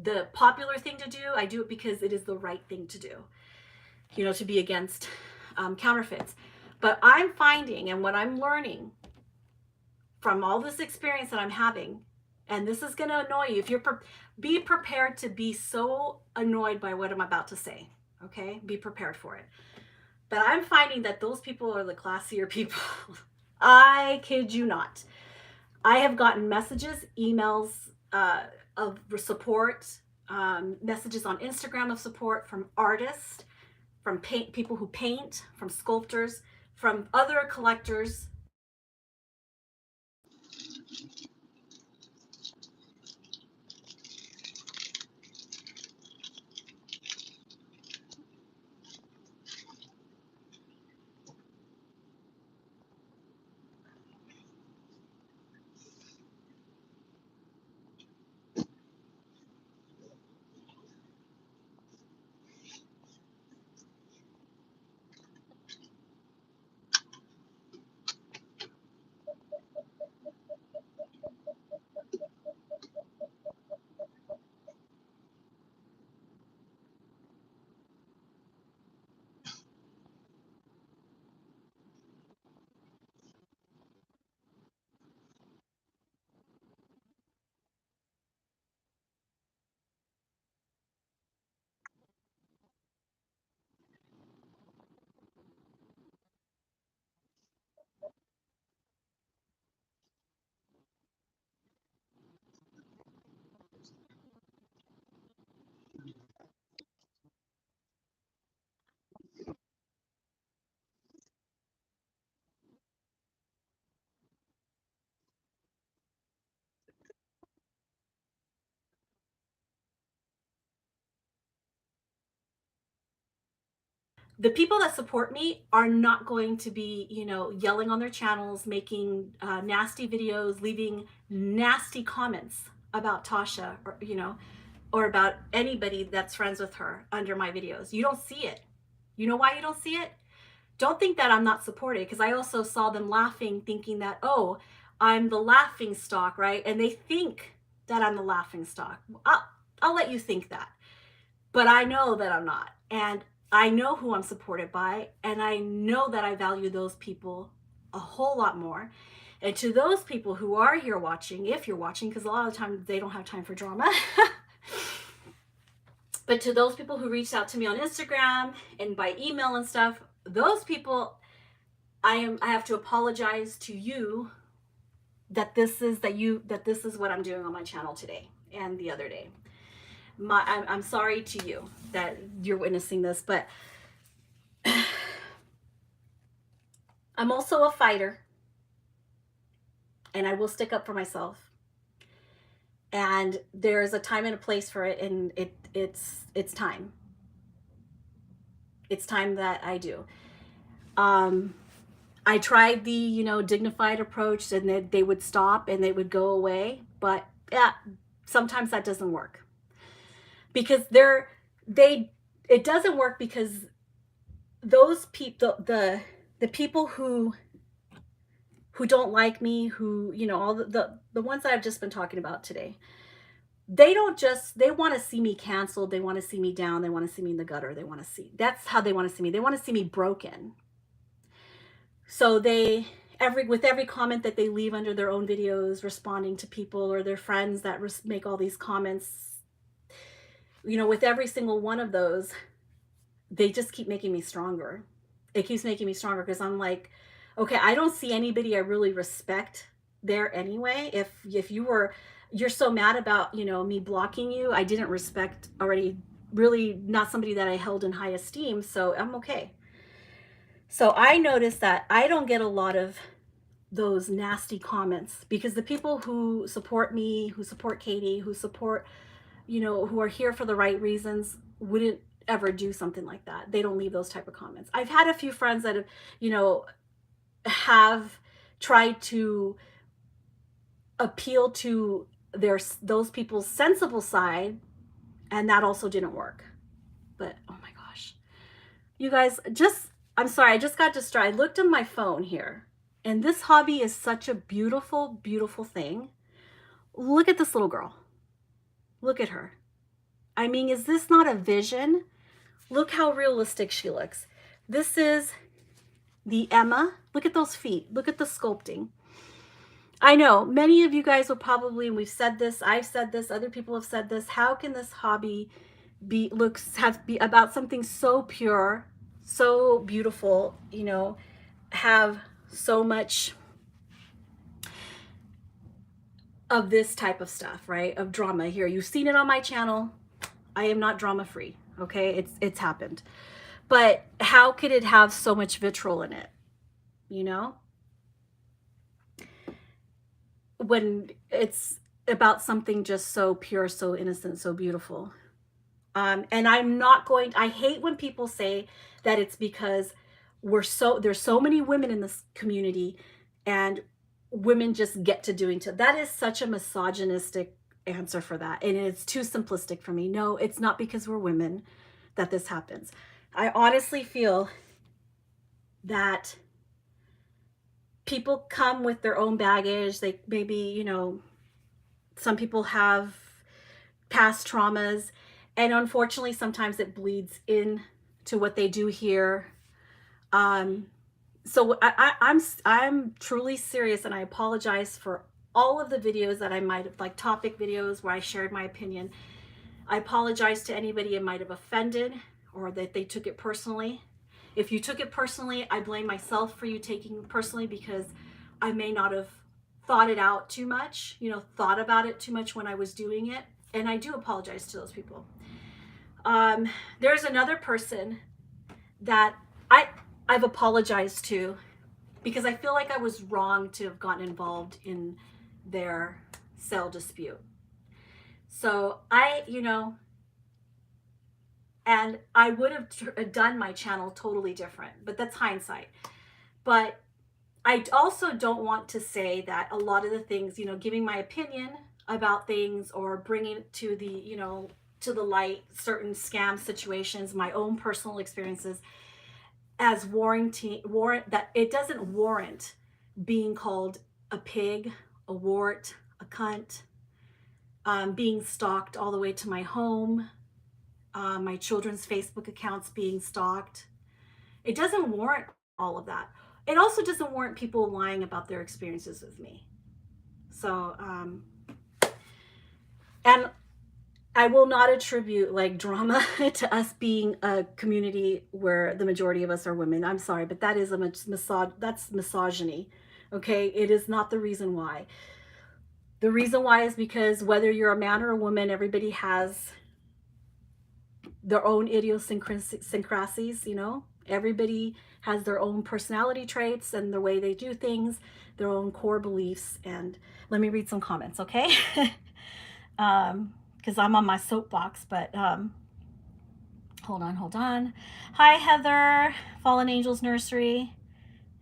the popular thing to do. I do it because it is the right thing to do, to be against counterfeits. But I'm finding, and what I'm learning from all this experience that I'm having, and this is going to annoy you, be prepared to be so annoyed by what I'm about to say, okay? Be prepared for it. But I'm finding that those people are the classier people. I kid you not. I have gotten messages, emails of support, messages on Instagram of support from artists, from people who paint, from sculptors, from other collectors The people that support me are not going to be, you know, yelling on their channels, making nasty videos, leaving nasty comments about Tasha, or, you know, or about anybody that's friends with her under my videos. You don't see it. You know why you don't see it? Don't think that I'm not supported, because I also saw them laughing, thinking that, oh, I'm the laughing stock, right? And they think that I'm the laughing stock. I'll let you think that. But I know that I'm not. And I know who I'm supported by. And I know that I value those people a whole lot more. And to those people who are here watching, if you're watching, because a lot of the time they don't have time for drama. But to those people who reached out to me on Instagram and by email and stuff, those people, I have to apologize to you that this is what I'm doing on my channel today and the other day. I'm sorry to you that you're witnessing this, but I'm also a fighter, and I will stick up for myself. And there's a time and a place for it, and it's time. It's time that I do. I tried the, you know, dignified approach, and they would stop and they would go away, but yeah, sometimes that doesn't work, because it doesn't work because those people, the people who don't like me, who, you know, all the ones that I've just been talking about today, they want to see me canceled. They want to see me down. They want to see me in the gutter. That's how they want to see me. They want to see me broken. So with every comment that they leave under their own videos, responding to people or their friends that make all these comments, you know, with every single one of those, they just keep making me stronger. It keeps making me stronger, because I'm like, okay, I don't see anybody I really respect there anyway. If you're so mad about, you know, me blocking you, I didn't respect already, really not somebody that I held in high esteem, so I'm okay. So I noticed that I don't get a lot of those nasty comments, because the people who support me, who support Katie, who support, you know, who are here for the right reasons, wouldn't ever do something like that. They don't leave those type of comments. I've had a few friends that have, you know, have tried to appeal to those people's sensible side, and that also didn't work. But oh my gosh, you guys, I'm sorry, I just got distracted. I looked at my phone here, and this hobby is such a beautiful, beautiful thing. Look at this little girl. Look at her. I mean, is this not a vision? Look how realistic she looks. This is the Emma. Look at those feet. Look at the sculpting. I know many of you guys will probably, and we've said this, I've said this, other people have said this, how can this hobby be about something so pure, so beautiful, you know, have so much of this type of stuff, right? Of drama here. You've seen it on my channel. I am not drama free. Okay. It's happened, but how could it have so much vitriol in it? You know, when it's about something just so pure, so innocent, so beautiful. And I hate when people say that it's because there's so many women in this community and women just get to doing to. That is such a misogynistic answer for that. And it's too simplistic for me. No, it's not because we're women that this happens. I honestly feel that people come with their own baggage. They maybe, some people have past traumas, and unfortunately sometimes it bleeds in to what they do here. So I'm truly serious, and I apologize for all of the videos that I might have, like topic videos where I shared my opinion. I apologize to anybody it might have offended or that they took it personally. If you took it personally, I blame myself for you taking it personally, because I may not have thought it out too much, thought about it too much when I was doing it. And I do apologize to those people. There's another person that I've apologized to, because I feel like I was wrong to have gotten involved in their sale dispute. So and I would have done my channel totally different, but that's hindsight. But I also don't want to say that a lot of the things, giving my opinion about things or bringing to the light certain scam situations, my own personal experiences, as warrant that it doesn't warrant being called a pig, a wart, a cunt, being stalked all the way to my home, my children's Facebook accounts being stalked. It doesn't warrant all of that. It also doesn't warrant people lying about their experiences with me. So, and I will not attribute like drama to us being a community where the majority of us are women. I'm sorry, but that is that's misogyny. Okay, it is not the reason why. The reason why is because whether you're a man or a woman, everybody has their own idiosyncrasies. Everybody has their own personality traits and the way they do things, their own core beliefs. And let me read some comments, okay? Because I'm on my soapbox, but hold on. Hi, Heather, Fallen Angels Nursery.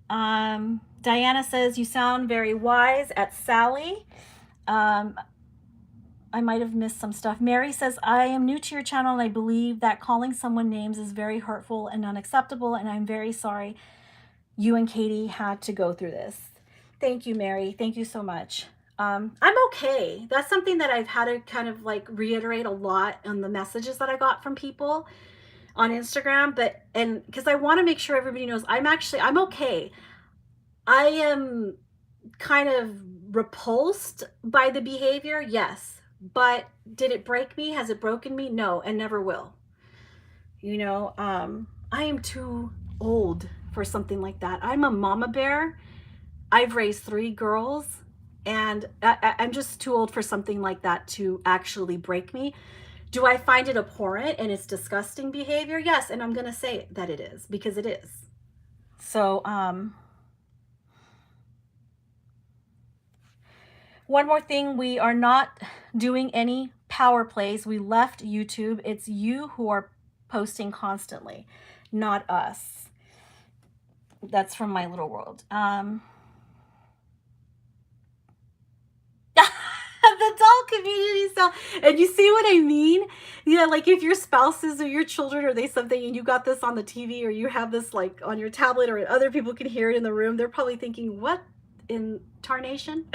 Diana says, you sound very wise at Sally. I might have missed some stuff. Mary says, I am new to your channel and I believe that calling someone names is very hurtful and unacceptable, and I'm very sorry you and Katie had to go through this. Thank you, Mary. Thank you so much. I'm okay. That's something that I've had to kind of like reiterate a lot on the messages that I got from people on Instagram, and because I want to make sure everybody knows I'm okay. I am kind of repulsed by the behavior, yes. But did it break me? Has it broken me? No, and never will. I am too old for something like that. I'm a mama bear. I've raised 3 girls, and I'm just too old for something like that to actually break me. Do I find it abhorrent and it's disgusting behavior? Yes, and I'm going to say that it is, because it is. So, one more thing, we are not doing any power plays. We left YouTube. It's you who are posting constantly, not us. That's from my little world. The doll community stuff. And you see what I mean? Yeah, like if your spouses or your children or they something and you got this on the TV or you have this like on your tablet or other people can hear it in the room, they're probably thinking, what in tarnation?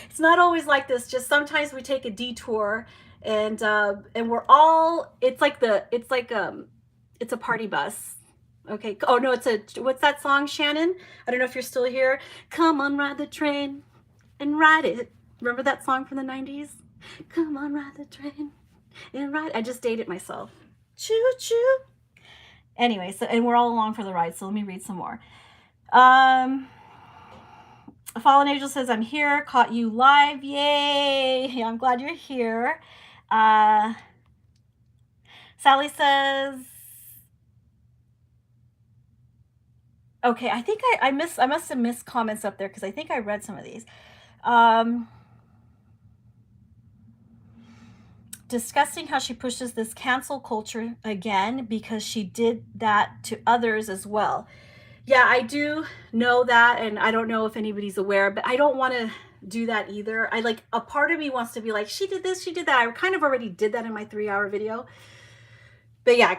It's not always like this. Just sometimes we take a detour, and we're all. It's a party bus. Okay. Oh no, what's that song, Shannon? I don't know if you're still here. Come on, ride the train, and ride it. Remember that song from the 90s? Come on, ride the train, and ride. I just dated myself. Choo choo. Anyway, so and we're all along for the ride. So let me read some more. Fallen Angel says, I'm here, caught you live. Yay. I'm glad you're here. Sally says, okay, I think I must have missed comments up there because I think I read some of these. Discussing how she pushes this cancel culture again because she did that to others as well. Yeah, I do know that, and I don't know if anybody's aware, but I don't want to do that either. I like, a part of me wants to be like, she did this, she did that. I kind of already did that in my 3-hour video. But yeah,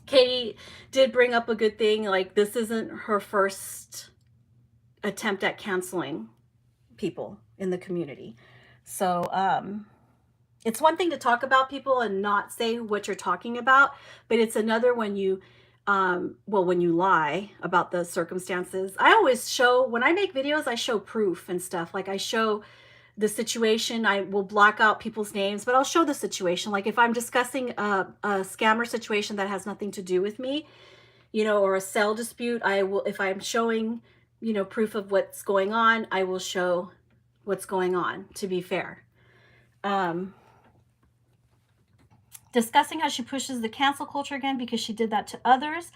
Katie did bring up a good thing. Like, this isn't her first attempt at canceling people in the community. So, it's one thing to talk about people and not say what you're talking about, but it's another when you, when you lie about the circumstances. I always show, when I make videos, I show proof and stuff. Like, I show the situation. I will block out people's names, but I'll show the situation. Like, if I'm discussing a scammer situation that has nothing to do with me, you know, or a sale dispute, I will, if I'm showing, you know, proof of what's going on, I will show what's going on, to be fair. Discussing how she pushes the cancel culture again because she did that to others.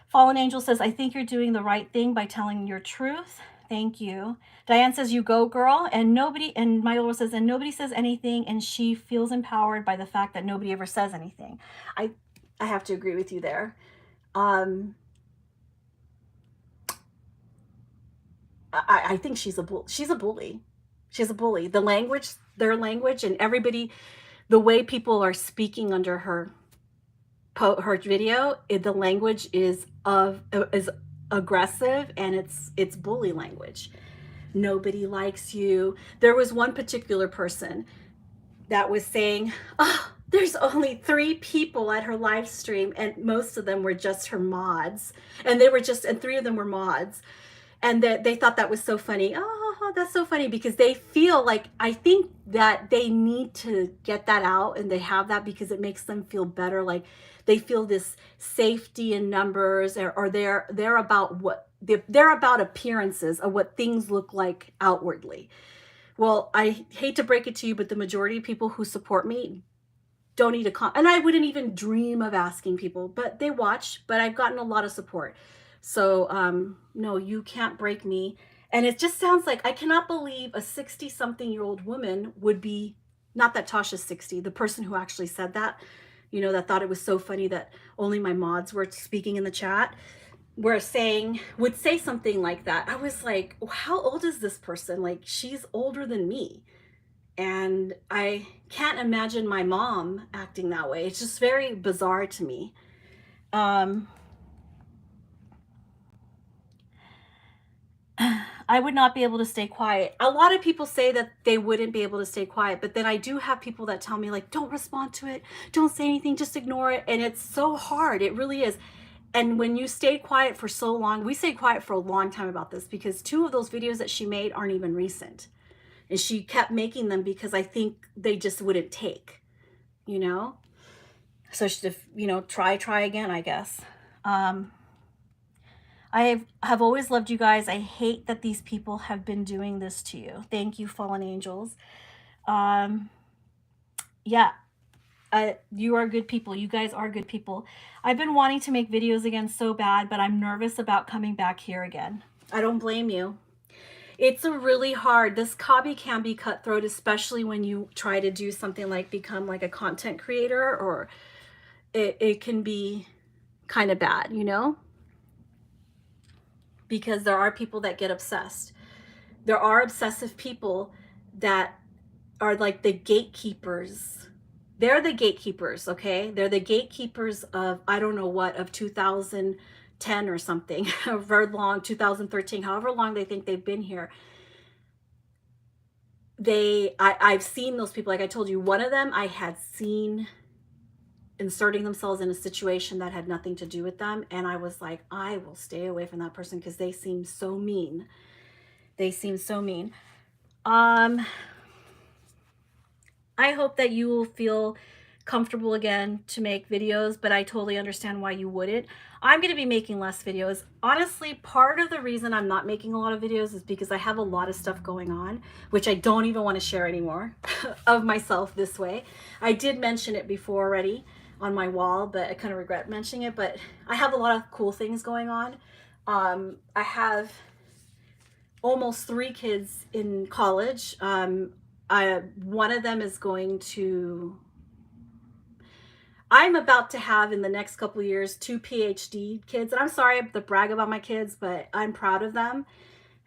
Fallen Angel says, I think you're doing the right thing by telling your truth. Thank you. Diane says, you go, girl. And Myola says, and nobody says anything, and she feels empowered by the fact that nobody ever says anything. I have to agree with you there. I think she's a bully. She's a bully. She's a bully. The language, their language, and everybody, the way people are speaking under her video, the language is aggressive, and it's bully language. Nobody likes you. There was one particular person that was saying, oh, there's only 3 people at her live stream, and most of them were just her mods, and 3 of them were mods, and they thought that was so funny. Oh, that's so funny, because they feel like, I think that they need to get that out, and they have that because it makes them feel better. Like, they feel this safety in numbers, or they're about what they're about appearances of what things look like outwardly. Well, I hate to break it to you, but the majority of people who support me don't need a and I wouldn't even dream of asking people, but they watch. But I've gotten a lot of support. So no, you can't break me. And it just sounds like, I cannot believe a 60-something-year-old woman would be, not that Tasha's 60, the person who actually said that, you know, that thought it was so funny that only my mods were speaking in the chat, would say something like that. I was like, how old is this person? Like, she's older than me. And I can't imagine my mom acting that way. It's just very bizarre to me. I would not be able to stay quiet. A lot of people say that they wouldn't be able to stay quiet, but then I do have people that tell me, like, don't respond to it, don't say anything, just ignore it. And it's so hard. It really is. And when you stay quiet for so long, we stayed quiet for a long time about this, because 2 of those videos that she made aren't even recent. And she kept making them because I think they just wouldn't take, you know? So she, you know, try again, I guess. I have always loved you guys. I hate that these people have been doing this to you. Thank you, fallen angels. Yeah, you are good people. You guys are good people. I've been wanting to make videos again so bad, but I'm nervous about coming back here again. I don't blame you. It's a really hard, this hobby can be cutthroat, especially when you try to do something like become like a content creator, or it can be kind of bad, you know? Because there are people that get obsessed. There are obsessive people that are like the gatekeepers. They're the gatekeepers, okay? They're the gatekeepers of, I don't know what, of 2010 or something, however long, 2013, however long they think they've been here. I've seen those people. Like I told you, one of them I had seen inserting themselves in a situation that had nothing to do with them, and I was like, I will stay away from that person because they seem so mean. They seem so mean. I hope that you will feel comfortable again to make videos, but I totally understand why you wouldn't. I'm going to be making less videos. Honestly, part of the reason I'm not making a lot of videos is because I have a lot of stuff going on, which I don't even want to share anymore of myself this way. I did mention it before already on my wall, but I kind of regret mentioning it, but I have a lot of cool things going on. I have almost 3 kids in college. One of them is going to, I'm about to have in the next couple of years 2 PhD kids. And I'm sorry to brag about my kids, but I'm proud of them.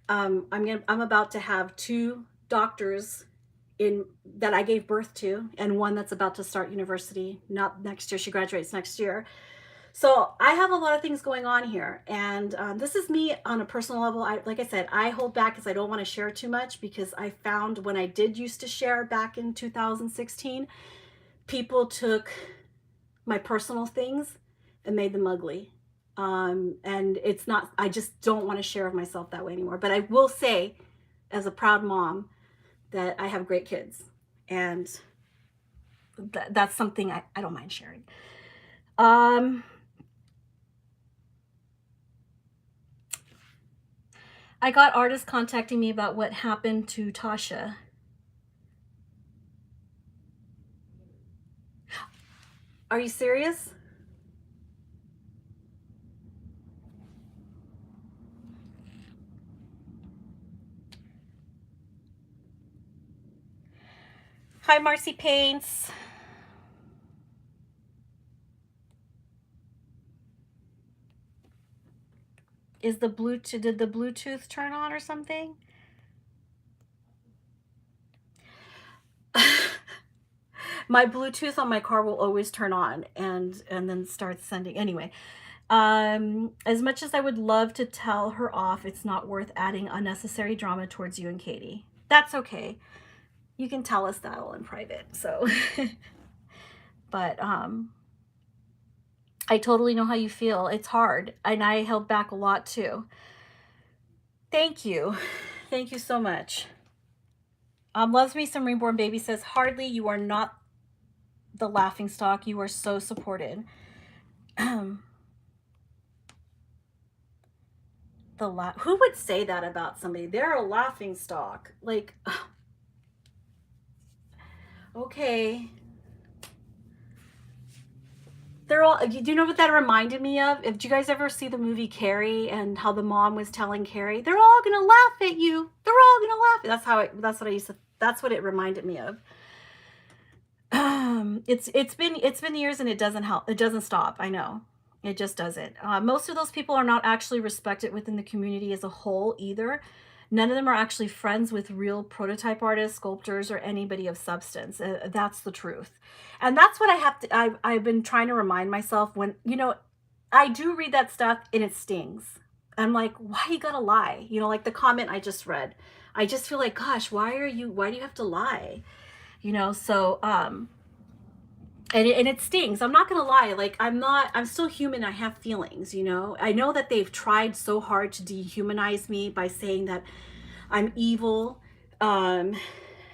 I'm about to have 2 doctors in that I gave birth to, and one that's about to start university, not next year. She graduates next year. So I have a lot of things going on here, and this is me on a personal level. Like I said, I hold back because I don't want to share too much, because I found when I did used to share back in 2016, people took my personal things and made them ugly. And it's not, I just don't want to share of myself that way anymore. But I will say, as a proud mom, that I have great kids, and that's something I don't mind sharing. I got artists contacting me about what happened to Tasha. Are you serious? Hi, Marcy Paints. Is the Bluetooth, did the Bluetooth turn on or something? My Bluetooth on my car will always turn on and then start sending. Anyway, as much as I would love to tell her off, it's not worth adding unnecessary drama towards you and Katie. That's okay. You can tell us that all in private. So, but I totally know how you feel. It's hard, and I held back a lot too. Thank you. Thank you so much. Loves me some Reborn Baby says, hardly, you are not the laughing stock. You are so supported. Who would say that about somebody? They're a laughing stock. Like, okay. They're all, do you know what that reminded me of? Did you guys ever see the movie Carrie, and how the mom was telling Carrie, they're all gonna laugh at you. They're all gonna laugh. That's what I used to, that's what it reminded me of. It's been years, and it doesn't help. It doesn't stop. I know. It just doesn't. Most of those people are not actually respected within the community as a whole either. None of them are actually friends with real prototype artists, sculptors, or anybody of substance. That's the truth. And that's what I have to, I've been trying to remind myself when, I do read that stuff and it stings. I'm like, why you gotta lie? Like the comment I just read. I just feel like, gosh, why do you have to lie? So, and it stings. I'm not gonna lie. Like, I'm still human. I have feelings, I know that they've tried so hard to dehumanize me by saying that I'm evil. That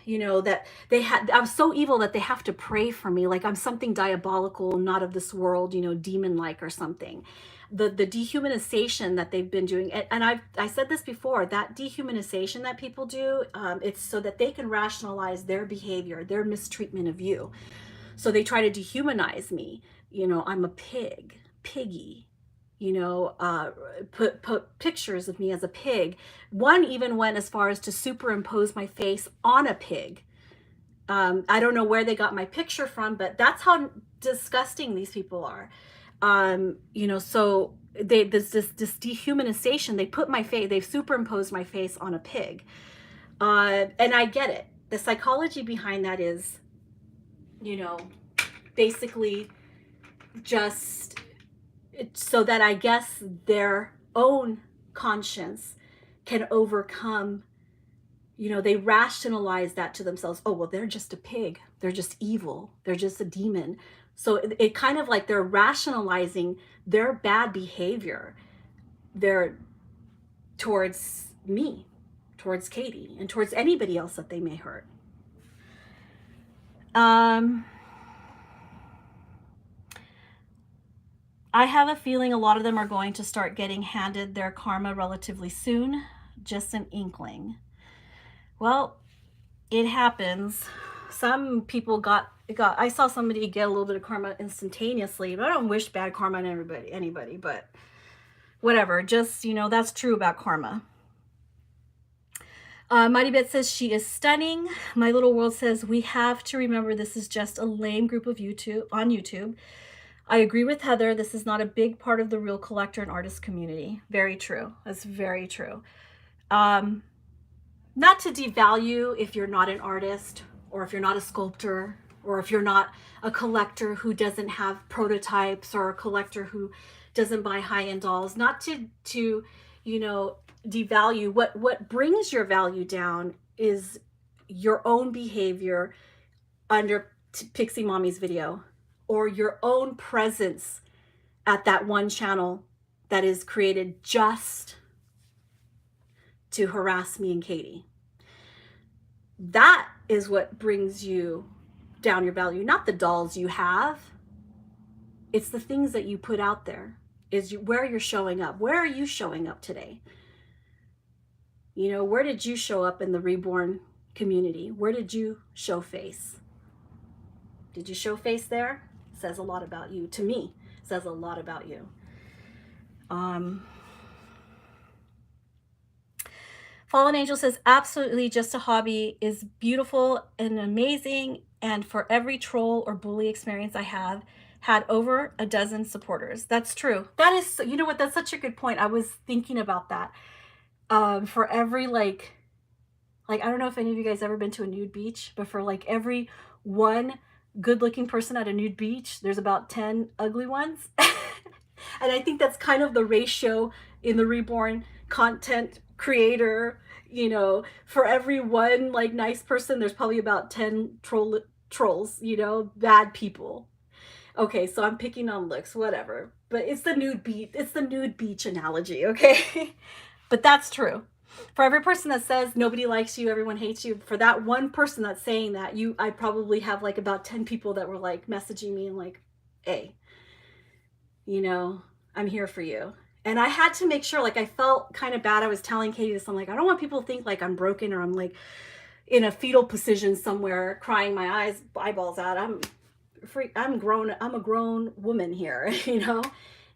I'm so evil that they have to pray for me. Like I'm something diabolical, not of this world, demon-like or something. The dehumanization that they've been doing, and I said this before, that dehumanization that people do, it's so that they can rationalize their behavior, their mistreatment of you. So they try to dehumanize me. I'm a piggy, put pictures of me as a pig. One even went as far as to superimpose my face on a pig. I don't know where they got my picture from, but that's how disgusting these people are. So this dehumanization, they've superimposed my face on a pig. And I get it. The psychology behind that is, basically just so that I guess their own conscience can overcome, they rationalize that to themselves. Oh, well, they're just a pig. They're just evil. They're just a demon. So it kind of like they're rationalizing their bad behavior towards me, towards Katie, and towards anybody else that they may hurt. I have a feeling a lot of them are going to start getting handed their karma relatively soon. Just an inkling. Well, it happens. Some people I saw somebody get a little bit of karma instantaneously, but I don't wish bad karma on anybody, but whatever. Just, that's true about karma. Mighty Bet says she is stunning. My Little World says we have to remember this is just a lame group of YouTube. I agree with Heather. This is not a big part of the real collector and artist community. Very true. That's very true. Not to devalue if you're not an artist, or if you're not a sculptor, or if you're not a collector who doesn't have prototypes, or a collector who doesn't buy high-end dolls. Not to you know, devalue. What brings your value down is your own behavior under Pixie Mommy's video, or your own presence at that one channel that is created just to harass me and Katie. That is what brings you down your value, not the dolls you have. It's the things that you put out there, where you're showing up. Where are you showing up today? You know, where did you show up in the Reborn community? Where did you show face? Did you show face there? Says a lot about you. To me, says a lot about you. Fallen Angel says, absolutely, just a hobby is beautiful and amazing. And for every troll or bully experience I have had over a dozen supporters. That's true. That is, you know what, that's such a good point. I was thinking about that. For every, like, I don't know if any of you guys ever been to a nude beach, but for like every one good-looking person at a nude beach, there's about 10 ugly ones. And I think that's kind of the ratio in the Reborn content creator. You know, for every one like nice person, there's probably about 10 trolls, you know, bad people. Okay, so I'm picking on looks, whatever. But it's the nude beach. It's the nude beach analogy, okay? But that's true. For every person that says nobody likes you, everyone hates you, for that one person that's saying that, I probably have like about 10 people that were like messaging me and like, hey, you know, I'm here for you. And I had to make sure, like, I felt kind of bad. I was telling Katie this, I'm like, I don't want people to think like I'm broken or I'm like in a fetal position somewhere crying my eyeballs out. I'm grown. I'm a grown woman here, you know?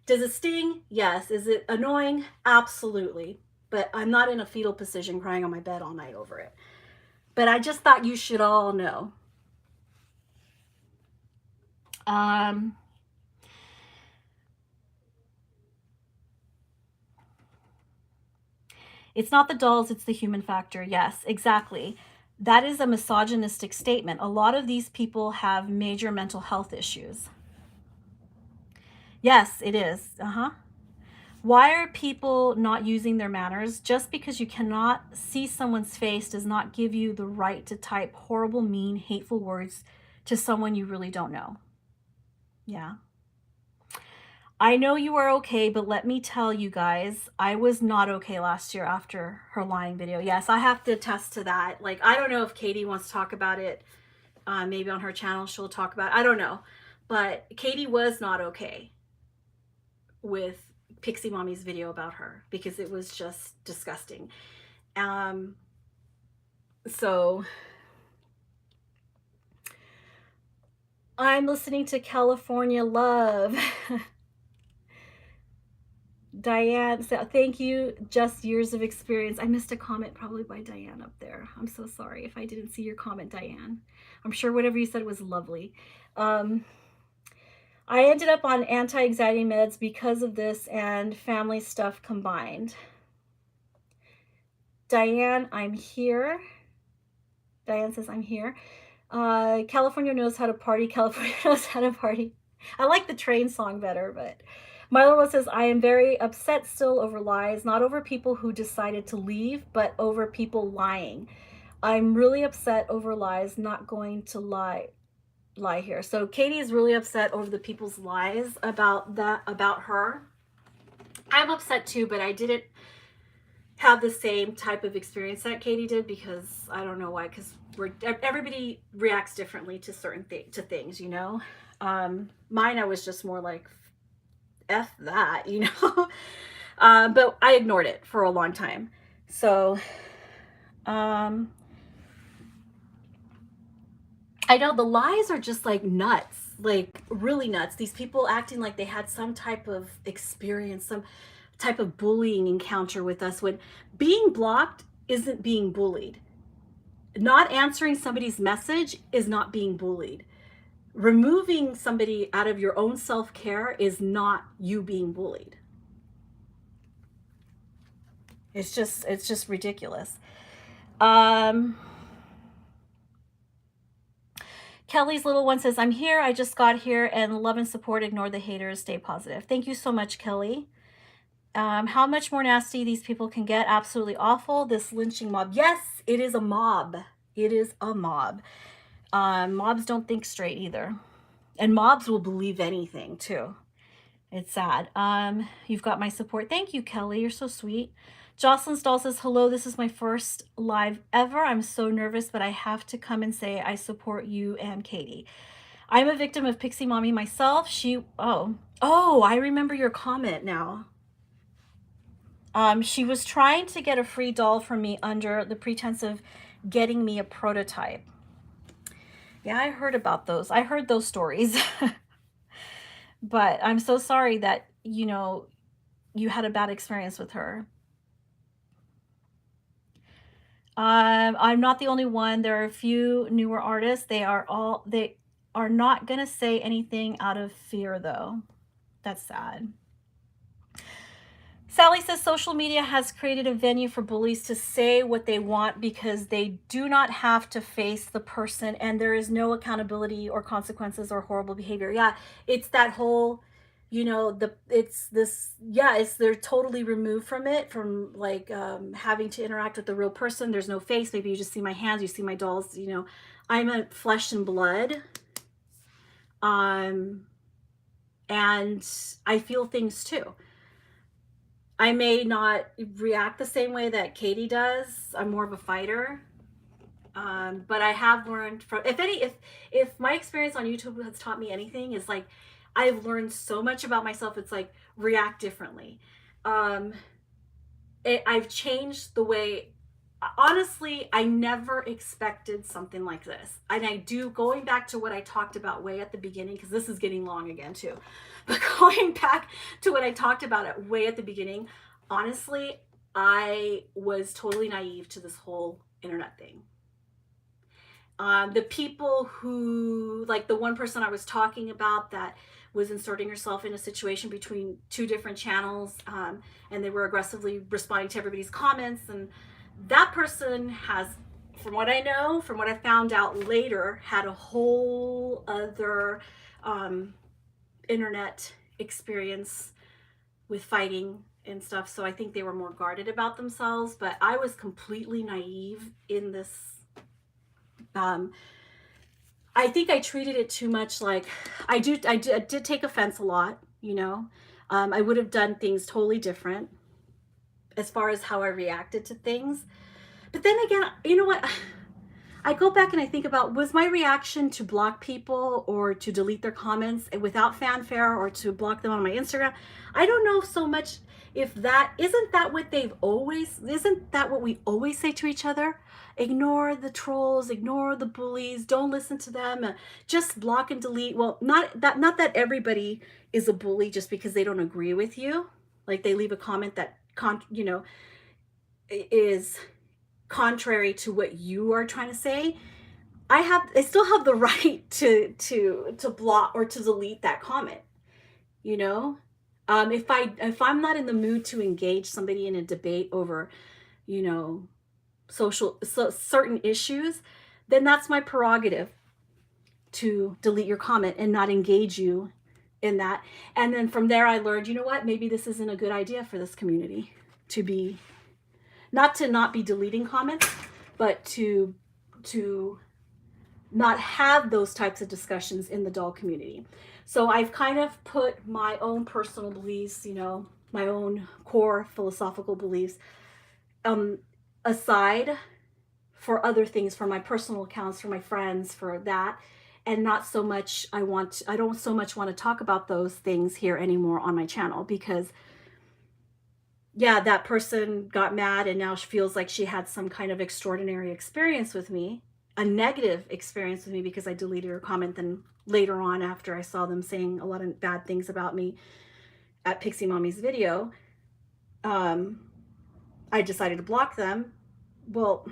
Does it sting? Yes. Is it annoying? Absolutely. But I'm not in a fetal position crying on my bed all night over it. But I just thought you should all know. It's not the dolls, it's the human factor. Yes, exactly. That is a misogynistic statement. A lot of these people have major mental health issues. Yes, it is. Why are people not using their manners? Just because you cannot see someone's face does not give you the right to type horrible, mean, hateful words to someone you really don't know. Yeah. I know you are okay, but let me tell you guys, I was not okay last year after her lying video. Yes, I have to attest to that. Like, I don't know if Katie wants to talk about it. Maybe on her channel she'll talk about it. I don't know. But Katie was not okay with Pixie Mommy's video about her because it was just disgusting. So I'm listening to California Love. Diane said, thank you, just years of experience. I missed a comment probably by Diane up there. I'm so sorry if I didn't see your comment, Diane. I'm sure whatever you said was lovely. I ended up on anti-anxiety meds because of this and family stuff combined. Diane, I'm here. Diane says, I'm here. California knows how to party. California knows how to party. I like the train song better, but Milo says, I am very upset still over lies, not over people who decided to leave, but over people lying. I'm really upset over lies, not going to lie here. So Katie is really upset over the people's lies about her. I'm upset too, but I didn't have the same type of experience that Katie did because I don't know why, because everybody reacts differently to certain things, you know. Mine, I was just more like, F that, you know. But I ignored it for a long time. So I know the lies are just like nuts, like really nuts. These people acting like they had some type of experience, some type of bullying encounter with us, when being blocked isn't being bullied. Not answering somebody's message is not being bullied. Removing somebody out of your own self-care is not you being bullied. It's just ridiculous. Kelly's little one says, I'm here. I just got here, and love and support. Ignore the haters. Stay positive. Thank you so much, Kelly. How much more nasty these people can get. Absolutely awful. This lynching mob. Yes, it is a mob. It is a mob. Mobs don't think straight either. And mobs will believe anything too. It's sad. You've got my support. Thank you, Kelly. You're so sweet. Jocelyn Stahl says, hello, this is my first live ever. I'm so nervous, but I have to come and say I support you and Katie. I'm a victim of Pixie Mommy myself. I remember your comment now. She was trying to get a free doll from me under the pretense of getting me a prototype. Yeah, I heard about those. I heard those stories. But I'm so sorry that, you had a bad experience with her. I'm not the only one. There are a few newer artists. They are not going to say anything out of fear, though. That's sad. Sally says social media has created a venue for bullies to say what they want because they do not have to face the person, and there is no accountability or consequences or horrible behavior. Yeah, it's that whole, they're totally removed from it, from like having to interact with the real person. There's no face. Maybe you just see my hands, you see my dolls, I'm a flesh and blood. And I feel things too. I may not react the same way that Katie does. I'm more of a fighter. But I have learned from, if my experience on YouTube has taught me anything, is like, I've learned so much about myself. It's like, react differently. I've changed the way, honestly, I never expected something like this. And going back to what I talked about way at the beginning, because this is getting long again too, but going back to what I talked about way at the beginning, honestly, I was totally naive to this whole internet thing. The people who, like the one person I was talking about that was inserting herself in a situation between two different channels, and they were aggressively responding to everybody's comments, and that person has, from what I know, from what I found out later, had a whole other internet experience with fighting and stuff. So I think they were more guarded about themselves, but I was completely naive in this. I think I treated it too much like I did take offense a lot, I would have done things totally different as far as how I reacted to things. But then again, you know what? I go back and I think about, was my reaction to block people or to delete their comments without fanfare, or to block them on my Instagram? I don't know so much if isn't that what we always say to each other? Ignore the trolls, ignore the bullies, don't listen to them, just block and delete. Well, not that everybody is a bully just because they don't agree with you. Like they leave a comment that is contrary to what you are trying to say. I still have the right to block or to delete that comment. If I'm not in the mood to engage somebody in a debate over, certain issues, then that's my prerogative to delete your comment and not engage you in that. And then from there, I learned, maybe this isn't a good idea for this community to be, not be deleting comments, but to not have those types of discussions in the doll community. So I've kind of put my own personal beliefs, my own core philosophical beliefs aside for other things, for my personal accounts, for my friends, for that. And not so much, I don't so much want to talk about those things here anymore on my channel, because yeah, that person got mad and now she feels like she had some kind of extraordinary experience with me, a negative experience with me because I deleted her comment. Then later on, after I saw them saying a lot of bad things about me at Pixie Mommy's video, I decided to block them. well,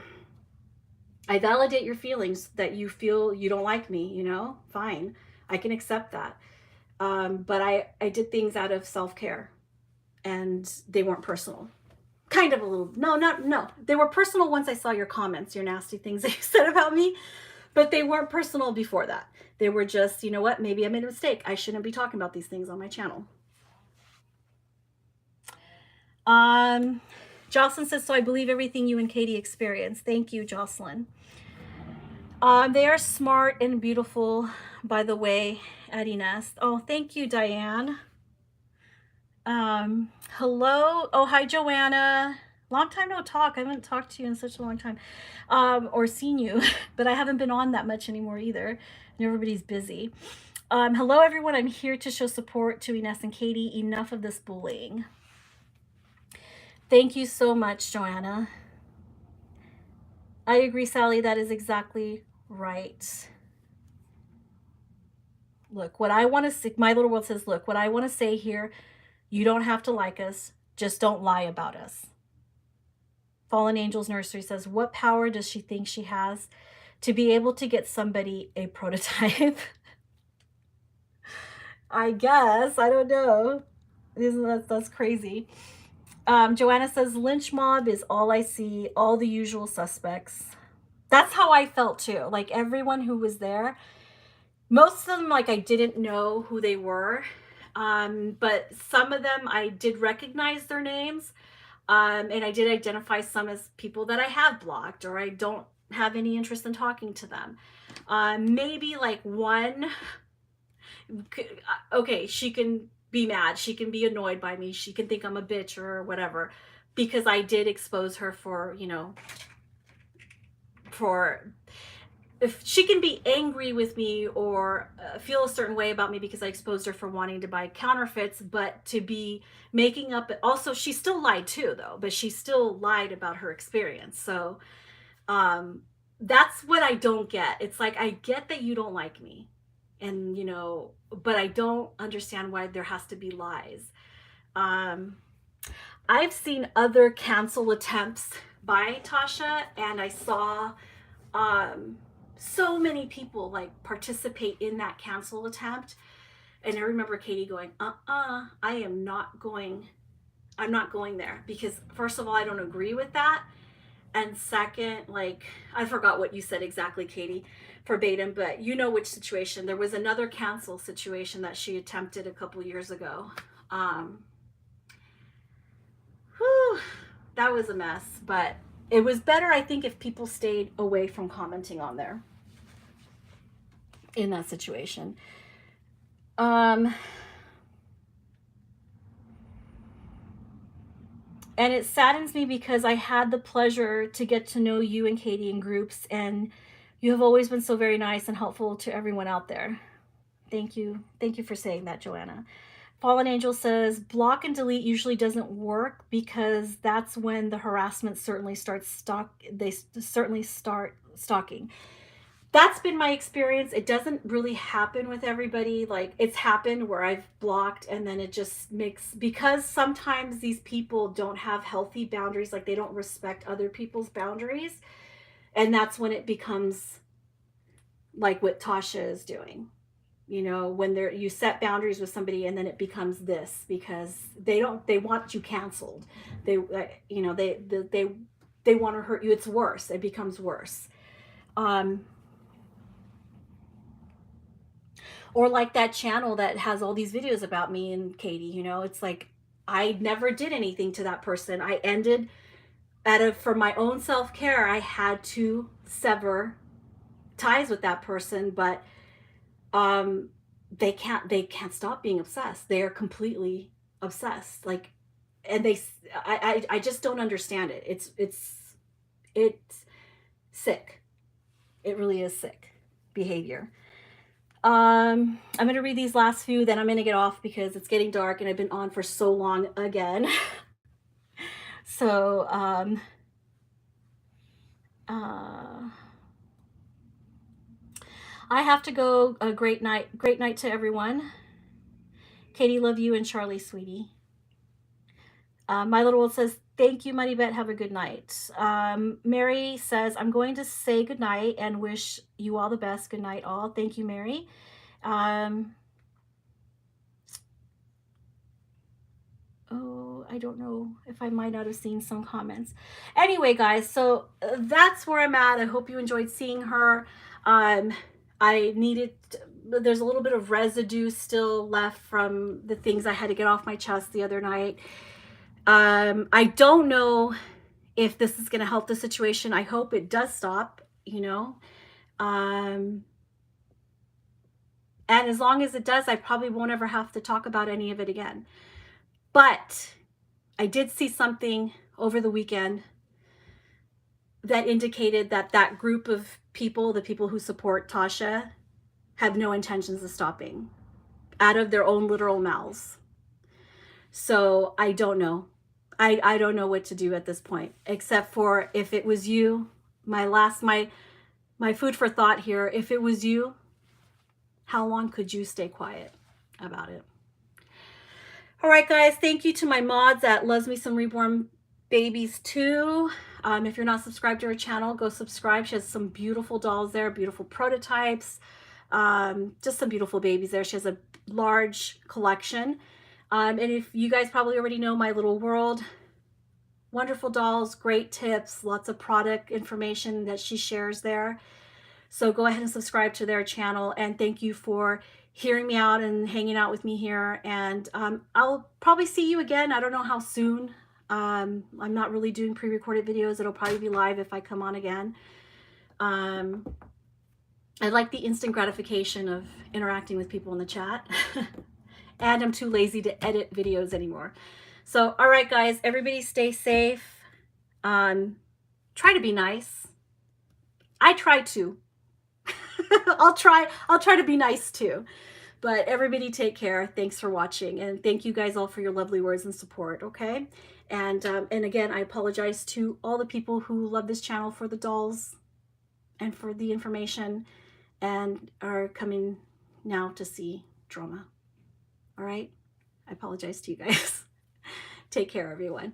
I validate your feelings that you feel you don't like me, you know, fine. I can accept that. But I did things out of self-care, and they weren't personal. Kind of a little, no. They were personal once I saw your comments, your nasty things that you said about me, but they weren't personal before that. They were just, you know what, maybe I made a mistake. I shouldn't be talking about these things on my channel. Jocelyn says, so I believe everything you and Katie experienced. Thank you, Jocelyn. They are smart and beautiful, by the way, at Nest. Oh, thank you, Diane. Hello. Oh, hi, Joanna. Long time no talk. I haven't talked to you in such a long time, or seen you, but I haven't been on that much anymore either. And everybody's busy. Hello, everyone. I'm here to show support to Ines and Katie. Enough of this bullying. Thank you so much, Joanna. I agree, Sally. That is exactly right. Look, what I want to say, My Little World says, look, what I want to say here, you don't have to like us. Just don't lie about us. Fallen Angels Nursery says, what power does she think she has to be able to get somebody a prototype? I guess. I don't know. That's crazy. Joanna says, lynch mob is all I see, all the usual suspects. That's how I felt too. Like everyone who was there, most of them, like I didn't know who they were. But some of them I did recognize their names. And I did identify some as people that I have blocked or I don't have any interest in talking to them. Maybe like one, okay, she can be mad, she can be annoyed by me, she can think I'm a bitch or whatever, because I did expose her for, you know, for, if she can be angry with me or feel a certain way about me because I exposed her for wanting to buy counterfeits, but to be making up, also she still lied too though, but she still lied about her experience. So that's what I don't get. It's like, I get that you don't like me, and you know, but I don't understand why there has to be lies. I've seen other cancel attempts by Tasha, and I saw so many people like participate in that cancel attempt, and I remember Katie going, I am not going, I'm not going there, because first of all, I don't agree with that, and second, like, I forgot what you said exactly, Katie, verbatim, but you know which situation. There was another cancel situation that she attempted a couple years ago. Whew, that was a mess, but it was better, I think, if people stayed away from commenting on there in that situation. And it saddens me because I had the pleasure to get to know you and Katie in groups, and you have always been so very nice and helpful to everyone out there. Thank you. Thank you for saying that, Joanna. Fallen Angel says, block and delete usually doesn't work because that's when the harassment certainly starts stalking. That's been my experience. It doesn't really happen with everybody. Like, it's happened where I've blocked and then it just makes, because sometimes these people don't have healthy boundaries, like they don't respect other people's boundaries. And that's when it becomes like what Tasha is doing. You know, when you set boundaries with somebody and then it becomes this, because they want you canceled. They, you know, they want to hurt you. It's worse. It becomes worse. Or like that channel that has all these videos about me and Katie, you know, it's like, I never did anything to that person. I ended for my own self-care, I had to sever ties with that person, but they can't stop being obsessed. They are completely obsessed. Like, and I just don't understand it. It's sick. It really is sick behavior. I'm going to read these last few, then I'm going to get off because it's getting dark and I've been on for so long again. So, I have to go. A great night to everyone. Katie, love you, and Charlie, sweetie. My Little World says, Thank you, Money Bet. Have a good night. Mary says, I'm going to say good night and wish you all the best. Good night, all. Thank you, Mary. Oh, I don't know if I might not have seen some comments. Anyway, guys, so that's where I'm at. I hope you enjoyed seeing her. I needed, there's a little bit of residue still left from the things I had to get off my chest the other night. I don't know if this is going to help the situation. I hope it does stop, you know. And as long as it does, I probably won't ever have to talk about any of it again. But I did see something over the weekend that indicated that that group of people, the people who support Tasha, have no intentions of stopping out of their own literal mouths. So I don't know. I don't know what to do at this point, except for if it was you, my food for thought here, if it was you, how long could you stay quiet about it? All right, guys, thank you to my mods at Loves Me Some Reborn Babies too. If you're not subscribed to her channel, go subscribe. She has some beautiful dolls there, beautiful prototypes, just some beautiful babies there. She has a large collection. And if you guys probably already know My Little World, wonderful dolls, great tips, lots of product information that she shares there. So go ahead and subscribe to their channel, and thank you for hearing me out and hanging out with me here. And I'll probably see you again. I don't know how soon. I'm not really doing pre-recorded videos. It'll probably be live if I come on again. I like the instant gratification of interacting with people in the chat. And I'm too lazy to edit videos anymore. So, all right, guys, everybody stay safe. Try to be nice. I try to. I'll try to be nice too. But everybody take care. Thanks for watching. And thank you guys all for your lovely words and support, okay? And again, I apologize to all the people who love this channel for the dolls and for the information and are coming now to see drama. All right? I apologize to you guys. Take care, everyone.